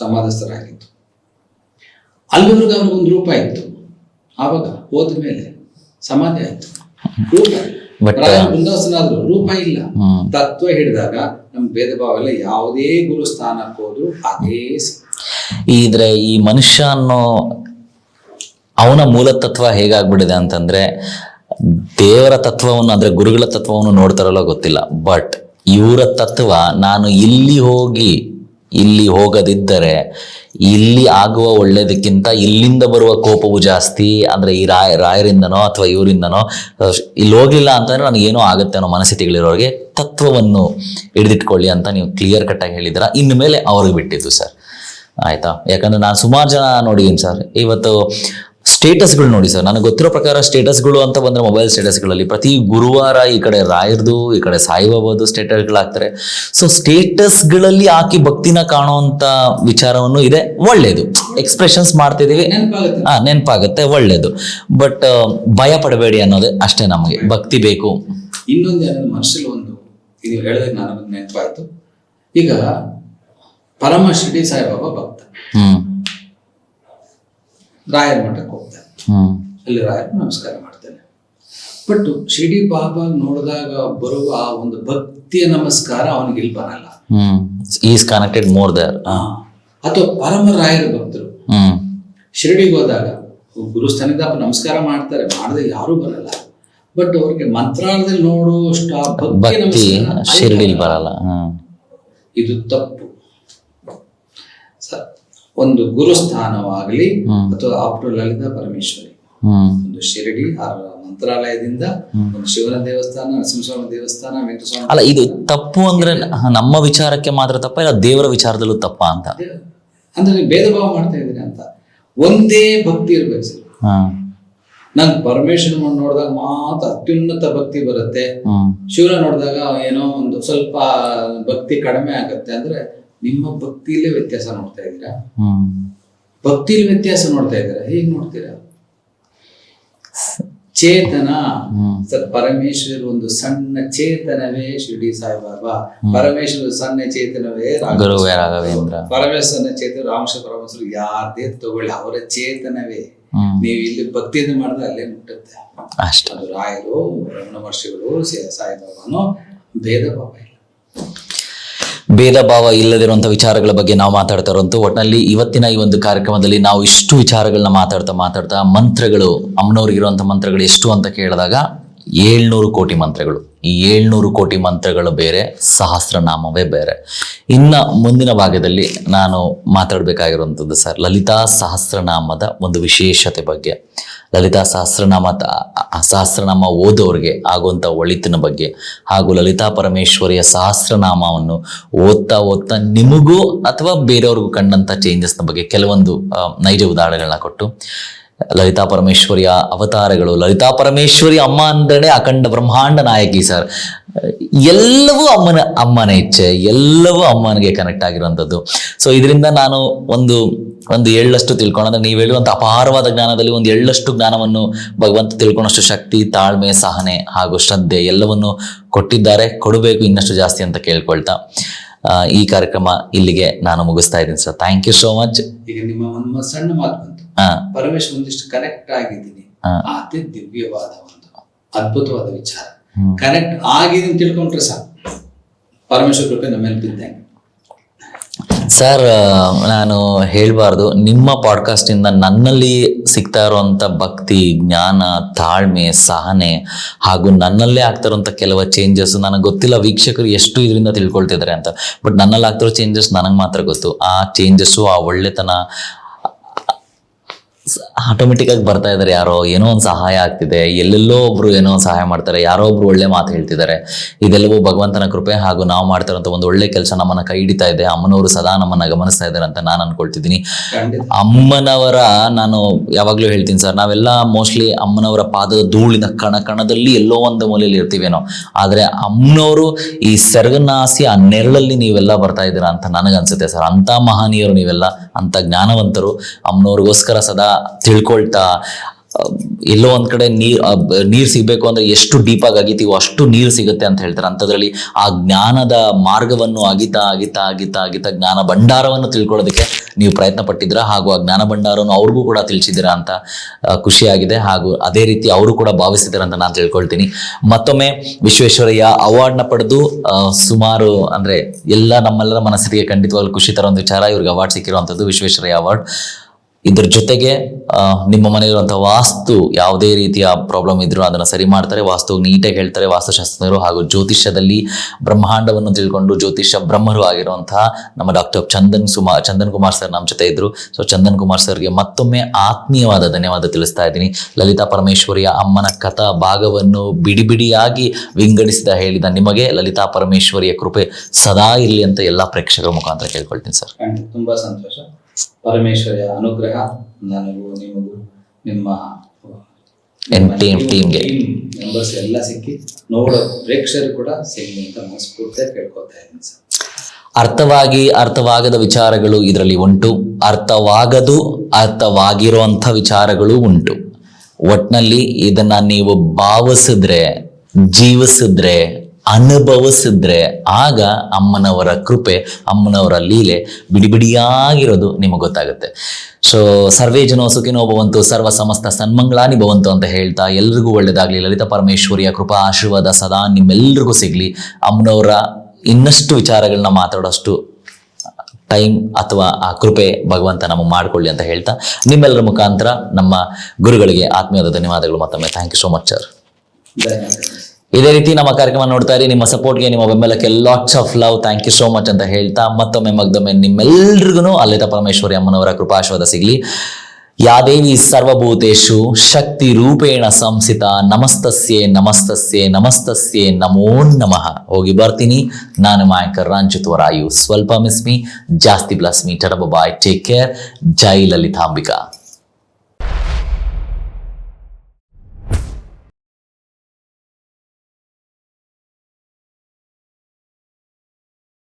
ಸಮಾಧಸ್ಥರಾಗಿತ್ತು. ಅಲ್ಲಿವರೆಗೂ ಅವ್ರಿಗೊಂದು ರೂಪ ಇತ್ತು, ಆವಾಗ ಹೋದ ಮೇಲೆ ಸಮಾಧಿ ಆಯ್ತು. ರೂಪ ಬೃಂದಾವನಾದ್ರು ರೂಪ ಇಲ್ಲ. ತತ್ವ ಹಿಡಿದಾಗ ನಮ್ ಭೇದ ಭಾವ ಎಲ್ಲ, ಯಾವುದೇ ಗುರು ಸ್ಥಾನಕ್ಕೆ ಹೋದ್ರು ಅದೇ. ಇದ್ರೆ ಈ ಮನುಷ್ಯ ಅನ್ನೋ ಅವನ ಮೂಲ ತತ್ವ ಹೇಗಾಗ್ಬಿಟ್ಟಿದೆ ಅಂತಂದ್ರೆ, ದೇವರ ತತ್ವವನ್ನು ಅಂದ್ರೆ ಗುರುಗಳ ತತ್ವವನ್ನು ನೋಡ್ತಾರಲ್ಲ ಗೊತ್ತಿಲ್ಲ, ಬಟ್ ಇವರ ತತ್ವ ನಾನು ಇಲ್ಲಿ ಹೋಗದಿದ್ದರೆ ಇಲ್ಲಿ ಆಗುವ ಒಳ್ಳೇದಕ್ಕಿಂತ ಇಲ್ಲಿಂದ ಬರುವ ಕೋಪವು ಜಾಸ್ತಿ, ಅಂದ್ರೆ ಈ ರಾಯರಿಂದನೋ ಅಥವಾ ಇವರಿಂದನೋ ಇಲ್ಲಿ ಹೋಗ್ಲಿಲ್ಲ ಅಂತಂದ್ರೆ ನನಗೇನೋ ಆಗುತ್ತೆ ಅನ್ನೋ ಮನಸ್ಥಿತಿಗಳಿರೋರಿಗೆ ತತ್ವವನ್ನು ಹಿಡಿದಿಟ್ಕೊಳ್ಳಿ ಅಂತ ನೀವು ಕ್ಲಿಯರ್ ಕಟ್ ಆಗಿ ಹೇಳಿದ್ದೀರಾ. ಇನ್ನು ಮೇಲೆ ಅವ್ರಿಗೆ ಬಿಟ್ಟಿದ್ದು ಸರ್, ಆಯ್ತಾ? ಯಾಕಂದ್ರೆ ನಾನು ಸುಮಾರು ಜನ ನೋಡಿದ್ದೀನಿ ಸರ್. ಇವತ್ತು ಸ್ಟೇಟಸ್ಗಳು ನೋಡಿ ಸರ್, ನನಗೆ ಗೊತ್ತಿರೋ ಪ್ರಕಾರ ಸ್ಟೇಟಸ್ಗಳು ಅಂತ ಬಂದರೆ ಮೊಬೈಲ್ ಸ್ಟೇಟಸ್ಗಳಲ್ಲಿ ಪ್ರತಿ ಗುರುವಾರ ಈ ಕಡೆ ರಾಯರ್ದು, ಈ ಕಡೆ ಸಾಯಿಬಾಬಾದು ಸ್ಟೇಟಸ್ಗಳು ಹಾಕ್ತಾರೆ. ಸೊ ಸ್ಟೇಟಸ್ಗಳಲ್ಲಿ ಹಾಕಿ ಭಕ್ತಿನ ಕಾಣುವಂಥ ವಿಚಾರವನ್ನು ಇದೆ, ಒಳ್ಳೇದು. ಎಕ್ಸ್ಪ್ರೆಷನ್ಸ್ ಮಾಡ್ತಿದ್ದೀವಿ, ನೆನಪಾಗುತ್ತೆ, ಒಳ್ಳೇದು. ಬಟ್ ಭಯ ಪಡಬೇಡಿ ಅನ್ನೋದೇ ಅಷ್ಟೇ, ನಮಗೆ ಭಕ್ತಿ ಬೇಕು. ಇನ್ನೊಂದು ಏನಂದ್ರೆ ಮನಸ್ಸಲ್ಲಿ ಒಂದು ನೀವು ಹೇಳಿದಾಗ ನನಗೆ ನೆನಪಾಯ್ತು. ಈಗ ಪರಮ ಶಿರ್ಡಿ ಸಾಯಿಬಾಬಾ ಭಕ್ತ, ರಾಯರ ಮಠಕ್ಕೆ ಹೋಗ್ತಾನೆ, ಅಲ್ಲಿ ರಾಯರು ನಮಸ್ಕಾರ ಮಾಡ್ತಾನೆ. ಬಟ್ ಶಿರ್ಡಿ ಬಾಬಾ ನೋಡಿದಾಗ ಬರುವ ಆ ಒಂದು ಭಕ್ತಿಯ ನಮಸ್ಕಾರ ಅವನಿಗೆ ಇಲ್ಲಿ ಬರಲ್ಲ. Is connected more there. ಅಥವಾ ಪರಮ ರಾಯರ ಭಕ್ತರು ಶಿರ್ಡಿಗೆ ಹೋದಾಗ ಗುರುಸ್ಥಾನದ ನಮಸ್ಕಾರ ಮಾಡ್ತಾರೆ, ಮಾಡದೆ ಯಾರು ಬರಲ್ಲ. ಬಟ್ ಅವ್ರಿಗೆ ಮಂತ್ರಾಲಯದಲ್ಲಿ ನೋಡುವಷ್ಟು ಆ ಭಕ್ತಿ ಶಿರ್ಡಿಲಿ ಬರಲ್ಲ. ಇದು ತಪ್ಪು. ಒಂದು ಗುರುಸ್ಥಾನವಾಗಲಿ ಅಥವಾ ಆಪ್ಟು ಲಲಿತಾ ಪರಮೇಶ್ವರಿ, ಒಂದು ಶಿರಡಿ ಮಂತ್ರಾಲಯದಿಂದ ಒಂದು ಶಿವನ ದೇವಸ್ಥಾನ, ನರಸಿಂಹಸ್ವಾಮಿ ದೇವಸ್ಥಾನ, ವೆಂಕಟಸ್ವಾಮಿ. ಅಲ್ಲ, ಇದು ತಪ್ಪು ಅಂದ್ರೆ ನಮ್ಮ ವಿಚಾರಕ್ಕೆ ಮಾತ್ರ ತಪ್ಪ, ಇಲ್ಲ ದೇವರ ವಿಚಾರದಲ್ಲೂ ತಪ್ಪ ಅಂತ ಅಂದ್ರೆ ನೀವು ಭೇದ ಭಾವ ಮಾಡ್ತಾ ಇದ್ದೀರಿ ಅಂತ. ಒಂದೇ ಭಕ್ತಿ ಇರ್ಬೇಕು ಸರ್. ನನ್ ಪರಮೇಶ್ವರ ನೋಡಿದಾಗ ಮಾತ್ರ ಅತ್ಯುನ್ನತ ಭಕ್ತಿ ಬರುತ್ತೆ, ಶಿವನ ನೋಡಿದಾಗ ಏನೋ ಒಂದು ಸ್ವಲ್ಪ ಭಕ್ತಿ ಕಡಿಮೆ ಆಗತ್ತೆ. ಅಂದ್ರೆ ನಿಮ್ಮ ಭಕ್ತಿಯಲ್ಲೇ ವ್ಯತ್ಯಾಸ ನೋಡ್ತಾ ಇದ್ದೀರಾ, ಭಕ್ತಿಲಿ ವ್ಯತ್ಯಾಸ ನೋಡ್ತಾ ಇದ್ದೀರಾ. ಹೇಗ್ ನೋಡ್ತೀರಾ? ಚೇತನ ಪರಮೇಶ್ವರ ಒಂದು ಸಣ್ಣ ಚೇತನವೇ ಶಿರ್ಡಿ ಸಾಯಿಬಾಬಾ, ಪರಮೇಶ್ವರ ಸಣ್ಣ ಚೇತನವೇ ರಾಘವೇಂದ್ರ, ಪರಮೇಶ್ವರನ ಚೇತನ ರಾಮಕೃಷ್ಣ ಪರಮೇಶ್ವರ. ಯಾರದೇ ತಗೊಳ್ಳಿ, ಅವರ ಚೇತನವೇ. ನೀವು ಇಲ್ಲಿ ಭಕ್ತಿಯಿಂದ ಮಾಡಿದ್ರೆ ಅಲ್ಲೇ ಮುಟ್ಟುತ್ತೆ. ಅದು ರಾಯರು, ರಮಣ ಮಹರ್ಷಿಗಳು, ಸಾಯಿಬಾಬಾನೋ ಭೇದ ಭಾವ ಇಲ್ಲ. ಭೇದ ಭಾವ ಇಲ್ಲದಿರುವಂಥ ವಿಚಾರಗಳ ಬಗ್ಗೆ ನಾವು ಮಾತಾಡ್ತಾ ಇರೋಂಥ ಒಟ್ಟಿನಲ್ಲಿ ಇವತ್ತಿನ ಈ ಒಂದು ಕಾರ್ಯಕ್ರಮದಲ್ಲಿ ನಾವು ಇಷ್ಟು ವಿಚಾರಗಳನ್ನ ಮಾತಾಡ್ತಾ ಮಂತ್ರಗಳು, ಅಮ್ಮನವ್ರಿಗಿರುವಂಥ ಮಂತ್ರಗಳು ಎಷ್ಟು ಅಂತ ಕೇಳಿದಾಗ 700 ಕೋಟಿ ಮಂತ್ರಗಳು. ಈ 700 ಕೋಟಿ ಮಂತ್ರಗಳು ಬೇರೆ, ಸಹಸ್ರನಾಮವೇ ಬೇರೆ. ಇನ್ನು ಮುಂದಿನ ಭಾಗದಲ್ಲಿ ನಾನು ಮಾತಾಡಬೇಕಾಗಿರುವಂಥದ್ದು ಸರ್, ಲಲಿತಾ ಸಹಸ್ರನಾಮದ ಒಂದು ವಿಶೇಷತೆ ಬಗ್ಗೆ, ಲಲಿತಾ ಸಹಸ್ರನಾಮ ಓದೋರಿಗೆ ಆಗುವಂಥ ಒಳಿತಿನ ಬಗ್ಗೆ, ಹಾಗೂ ಲಲಿತಾ ಪರಮೇಶ್ವರಿಯ ಸಹಸ್ರನಾಮವನ್ನು ಓದ್ತಾ ನಿಮಗೂ ಅಥವಾ ಬೇರೆಯವ್ರಿಗೂ ಕಂಡಂಥ ಚೇಂಜಸ್ನ ಬಗ್ಗೆ ಕೆಲವೊಂದು ನೈಜ ಉದಾಹರಣೆಗಳನ್ನ ಕೊಟ್ಟು, ಲಲಿತಾ ಪರಮೇಶ್ವರಿಯ ಅವತಾರಗಳು, ಲಲಿತಾ ಪರಮೇಶ್ವರಿ ಅಮ್ಮ ಅಂದ್ರೆ ಅಖಂಡ ಬ್ರಹ್ಮಾಂಡ ನಾಯಕಿ ಸರ್. ಎಲ್ಲವೂ ಅಮ್ಮನ ಇಚ್ಛೆ, ಎಲ್ಲವೂ ಅಮ್ಮನಿಗೆ ಕನೆಕ್ಟ್ ಆಗಿರುವಂಥದ್ದು. ಸೊ ಇದರಿಂದ ನಾನು ಒಂದು ಎಳ್ಳಷ್ಟು ತಿಳ್ಕೊಂಡ್ರೆ, ನೀವು ಹೇಳುವಂಥ ಅಪಾರವಾದ ಜ್ಞಾನದಲ್ಲಿ ಒಂದು ಎಳ್ಳಷ್ಟು ಜ್ಞಾನವನ್ನು ಭಗವಂತ ತಿಳ್ಕೊಳ್ಳೋಷ್ಟು ಶಕ್ತಿ, ತಾಳ್ಮೆ, ಸಹನೆ ಹಾಗೂ ಶ್ರದ್ಧೆ ಎಲ್ಲವನ್ನು ಕೊಟ್ಟಿದ್ದಾರೆ, ಕೊಡಬೇಕು ಇನ್ನಷ್ಟು ಜಾಸ್ತಿ ಅಂತ ಕೇಳ್ಕೊಳ್ತಾ ಈ ಕಾರ್ಯಕ್ರಮ ಇಲ್ಲಿಗೆ ನಾನು ಮುಗಿಸ್ತಾ ಇದ್ದೀನಿ sir. Thank you so much. ಈಗ ನಿಮ್ಮ ಒಂದು ಸಣ್ಣ ಮಾತು ಬಂತು, ಪರಮೇಶ್ವರ ಒಂದಿಷ್ಟು ಕನೆಕ್ಟ್ ಆಗಿದ್ದೀನಿ, ಅತಿ ದಿವ್ಯವಾದ ಒಂದು ಅದ್ಭುತವಾದ ವಿಚಾರ. ಕನೆಕ್ಟ್ ಆಗಿದ್ದೀನಿ ತಿಳ್ಕೊಂಡ್ರೆ ಸಾಕು, ಪರಮೇಶ್ವರ ಕೃಪೆ ನಮ್ಮ ಮೇಲೆ ಬಿದ್ದಂಗೆ. ಸರ್, ನಾನು ಹೇಳಬಾರ್ದು, ನಿಮ್ಮ ಪಾಡ್ಕಾಸ್ಟಿಂದ ನನ್ನಲ್ಲಿ ಸಿಗ್ತಾ ಇರುವಂಥ ಭಕ್ತಿ, ಜ್ಞಾನ, ತಾಳ್ಮೆ, ಸಹನೆ ಹಾಗೂ ನನ್ನಲ್ಲೇ ಆಗ್ತಾ ಇರುವಂಥ ಕೆಲವು ಚೇಂಜಸ್ ನನಗೆ ಗೊತ್ತಿಲ್ಲ ವೀಕ್ಷಕರು ಎಷ್ಟು ಇದರಿಂದ ತಿಳ್ಕೊಳ್ತಿದ್ದಾರೆ ಅಂತ. ಬಟ್ ನನ್ನಲ್ಲಿ ಆಗ್ತಿರೋ ಚೇಂಜಸ್ ನನಗೆ ಮಾತ್ರ ಗೊತ್ತು. ಆ ಚೇಂಜಸ್ಸು, ಆ ಒಳ್ಳೆತನ ಆಟೋಮೆಟಿಕ್ ಆಗಿ ಬರ್ತಾ ಇದ್ದಾರೆ. ಯಾರೋ ಏನೋ ಒಂದು ಸಹಾಯ ಆಗ್ತಿದೆ, ಎಲ್ಲೆಲ್ಲೋ ಒಬ್ರು ಏನೋ ಒಂದು ಸಹಾಯ ಮಾಡ್ತಾರೆ, ಯಾರೋ ಒಬ್ರು ಒಳ್ಳೆ ಮಾತು ಹೇಳ್ತಿದ್ದಾರೆ. ಇದೆಲ್ಲವೂ ಭಗವಂತನ ಕೃಪೆ ಹಾಗೂ ನಾವು ಮಾಡ್ತಿರೋಂಥ ಒಂದು ಒಳ್ಳೆ ಕೆಲಸ ನಮ್ಮನ್ನ ಕೈ ಹಿಡಿತಾ ಇದೆ. ಅಮ್ಮನವರು ಸದಾ ನಮ್ಮನ್ನ ಗಮನಿಸ್ತಾ ಇದ್ದಾರೆ ಅಂತ ನಾನು ಅನ್ಕೊಳ್ತಿದ್ದೀನಿ. ಅಮ್ಮನವರ, ನಾನು ಯಾವಾಗ್ಲೂ ಹೇಳ್ತೀನಿ ಸರ್, ನಾವೆಲ್ಲ ಮೋಸ್ಟ್ಲಿ ಅಮ್ಮನವರ ಪಾದದ ಧೂಳಿನ ಕಣದಲ್ಲಿ ಎಲ್ಲೋ ಒಂದು ಮೂಲೆಯಲ್ಲಿ ಇರ್ತೀವೇನೋ, ಆದ್ರೆ ಅಮ್ಮನವರು ಈ ಸೆರಗನ್ನಾಸಿ ಆ ನೆರಳಲ್ಲಿ ನೀವೆಲ್ಲ ಬರ್ತಾ ಇದ್ದೀರಾ ಅಂತ ನನಗನ್ಸುತ್ತೆ ಸರ್. ಅಂತ ಮಹನೀಯರು ನೀವೆಲ್ಲ, ಅಂತ ಜ್ಞಾನವಂತರು, ಅಮ್ಮನವ್ರಿಗೋಸ್ಕರ ಸದಾ ತಿಳ್ಕೊಳ್ತಾ ಎಲ್ಲೋ ಒಂದ್ ಕಡೆ ನೀರು ಸಿಗಬೇಕು ಅಂದ್ರೆ ಎಷ್ಟು ಡೀಪಾಗಿ ಅಗಿತೀವೋ ಅಷ್ಟು ನೀರು ಸಿಗುತ್ತೆ ಅಂತ ಹೇಳ್ತಾರೆ. ಅಂಥದ್ರಲ್ಲಿ ಆ ಜ್ಞಾನದ ಮಾರ್ಗವನ್ನು ಅಗಿತಾ ಜ್ಞಾನ ಭಂಡಾರವನ್ನು ತಿಳ್ಕೊಳ್ಳೋದಕ್ಕೆ ನೀವು ಪ್ರಯತ್ನ ಪಟ್ಟಿದ್ದೀರಾ, ಹಾಗೂ ಆ ಜ್ಞಾನ ಭಂಡಾರವನ್ನು ಅವ್ರಿಗೂ ಕೂಡ ತಿಳಿಸಿದ್ದೀರಾ ಅಂತ ಖುಷಿಯಾಗಿದೆ. ಹಾಗೂ ಅದೇ ರೀತಿ ಅವರು ಕೂಡ ಭಾವಿಸಿದ್ದಾರೆ ಅಂತ ನಾನು ತಿಳ್ಕೊಳ್ತೀನಿ. ಮತ್ತೊಮ್ಮೆ ವಿಶ್ವೇಶ್ವರಯ್ಯ ಅವಾರ್ಡ್ನ ಪಡೆದು ಸುಮಾರು ಅಂದ್ರೆ ನಮ್ಮೆಲ್ಲರ ಮನಸ್ಸಿಗೆ ಖಂಡಿತವಾಗ್ಲೂ ಖುಷಿ ತರೋ ಒಂದು ವಿಚಾರ, ಇವ್ರಿಗೆ ಅವಾರ್ಡ್ ಸಿಕ್ಕಿರುವಂಥದ್ದು ವಿಶ್ವೇಶ್ವರಯ್ಯ ಅವಾರ್ಡ್. ಇದ್ರ ಜೊತೆಗೆ ನಿಮ್ಮ ಮನೆಯಲ್ಲಿರುವಂಥ ವಾಸ್ತು ಯಾವುದೇ ರೀತಿಯ ಪ್ರಾಬ್ಲಮ್ ಇದ್ರೂ ಅದನ್ನು ಸರಿ ಮಾಡ್ತಾರೆ, ವಾಸ್ತು ನೀಟಾಗಿ ಹೇಳ್ತಾರೆ ವಾಸ್ತುಶಾಸ್ತ್ರಜ್ಞರು. ಹಾಗೂ ಜ್ಯೋತಿಷ್ಯದಲ್ಲಿ ಬ್ರಹ್ಮಾಂಡವನ್ನು ತಿಳ್ಕೊಂಡು ಜ್ಯೋತಿಷ್ಯ ಬ್ರಹ್ಮರು ಆಗಿರುವಂತಹ ನಮ್ಮ ಡಾಕ್ಟರ್ ಚಂದನ್ ಕುಮಾರ್ ಸರ್ ನಮ್ಮ ಜೊತೆ ಇದ್ರು. ಸೊ ಚಂದನ್ ಕುಮಾರ್ ಸರ್ಗೆ ಮತ್ತೊಮ್ಮೆ ಆತ್ಮೀಯವಾದ ಧನ್ಯವಾದ ತಿಳಿಸ್ತಾ ಇದ್ದೀನಿ. ಲಲಿತಾ ಪರಮೇಶ್ವರಿಯ ಅಮ್ಮನ ಕಥಾ ಭಾಗವನ್ನು ಬಿಡಿಯಾಗಿ ವಿಂಗಡಿಸಿದ ಹೇಳಿದ ನಿಮಗೆ ಲಲಿತಾ ಪರಮೇಶ್ವರಿಯ ಕೃಪೆ ಸದಾ ಇರಲಿ ಅಂತ ಎಲ್ಲ ಪ್ರೇಕ್ಷಕರ ಮುಖಾಂತರ ಕೇಳ್ಕೊಳ್ತೀನಿ ಸರ್. ತುಂಬಾ ಸಂತೋಷ. ಪರಮೇಶ್ವರಿಯ ಅನುಗ್ರಹ ನನಗೂ ನಿಮಗೂ ನಿಮ್ಮ ಟೀಮ್ಗೆ ಮೆಂಬರ್ಸ್ ಎಲ್ಲ ಸಿಕ್ಕಿ ನೋಡೋ ಪ್ರೇಕ್ಷಕರು ಕೂಡ ಸಿಗಲಿ ಅಂತ ಮನಸ್ಫೂರ್ತಿಯಾಗಿ ಕೇಳ್ಕೊತಾ ಇದ್ದೀನಿ ಸರ್. ಅರ್ಥವಾಗದ ವಿಚಾರಗಳು ಇದರಲ್ಲಿ ಉಂಟು, ಅರ್ಥವಾಗಿರುವಂಥ ವಿಚಾರಗಳು ಉಂಟು. ಒಟ್ನಲ್ಲಿ ಇದನ್ನ ನೀವು ಭಾವಿಸಿದ್ರೆ, ಜೀವಿಸಿದ್ರೆ, ಅನುಭವಿಸಿದ್ರೆ ಆಗ ಅಮ್ಮನವರ ಕೃಪೆ, ಅಮ್ಮನವರ ಲೀಲೆ ಬಿಡಿಯಾಗಿರೋದು ನಿಮಗೆ ಗೊತ್ತಾಗುತ್ತೆ. ಸೊ ಸರ್ವೇ ಜನೋ ಸುಖಿನೋ ಭವಂತು, ಸರ್ವ ಸಮಸ್ತ ಸನ್ಮಂಗಳಾನಿ ಭವಂತು ಅಂತ ಹೇಳ್ತಾ ಎಲ್ರಿಗೂ ಒಳ್ಳೇದಾಗ್ಲಿ. ಲಲಿತಾ ಪರಮೇಶ್ವರಿಯ ಕೃಪಾ ಆಶೀರ್ವಾದ ಸದಾ ನಿಮ್ಮೆಲ್ರಿಗೂ ಸಿಗ್ಲಿ. ಅಮ್ಮನವರ ಇನ್ನಷ್ಟು ವಿಚಾರಗಳನ್ನ ಮಾತಾಡೋಷ್ಟು ಟೈಮ್ ಅಥವಾ ಆ ಕೃಪೆ ಭಗವಂತ ನಮಗೆ ಮಾಡ್ಕೊಳ್ಳಿ ಅಂತ ಹೇಳ್ತಾ ನಿಮ್ಮೆಲ್ಲರ ಮುಖಾಂತರ ನಮ್ಮ ಗುರುಗಳಿಗೆ ಆತ್ಮೀಯವಾದ ಧನ್ಯವಾದಗಳು. ಮತ್ತೊಮ್ಮೆ thank you so much sir. ಇದೇ ರೀತಿ ನಮ್ಮ ಕಾರ್ಯಕ್ರಮ ನೋಡ್ತಾ ಇರಿ. ನಿಮ್ಮ ಸಪೋರ್ಟ್ಗೆ, ನಿಮ್ಮ ಬೆಂಬಲಕ್ಕೆ lots of love. Thank you so much ಅಂತ ಹೇಳ್ತಾ ಮತ್ತೊಮ್ಮೆ ನಿಮ್ಮೆಲ್ರಿಗೂ ಲಲಿತಾ ಪರಮೇಶ್ವರಿ ಅಮ್ಮನವರ ಕೃಪಾಶೀರ್ವಾದ ಸಿಗ್ಲಿ. ಯಾ ದೇವಿ ಸರ್ವಭೂತೇಷು ಶಕ್ತಿ ರೂಪೇಣ ಸಂಸ್ಥಿತ, ನಮಸ್ತಸ್ಯೆ ನಮೋ ನಮಃ. ಹೋಗಿ ಬರ್ತೀನಿ. ನಾನು ಮಾಯಕರ್ ರಂಜಿತ್ ವರಾಯು. ಸ್ವಲ್ಪ ಮಿಸ್ ಮೀ, ಜಾಸ್ತಿ ಬ್ಲಸ್ ಮೀ. ಟಟ ಬಾಯ್, ಟೇಕ್ ಕೇರ್. ಜೈ ಲಲಿತಾಂಬಿಕಾ.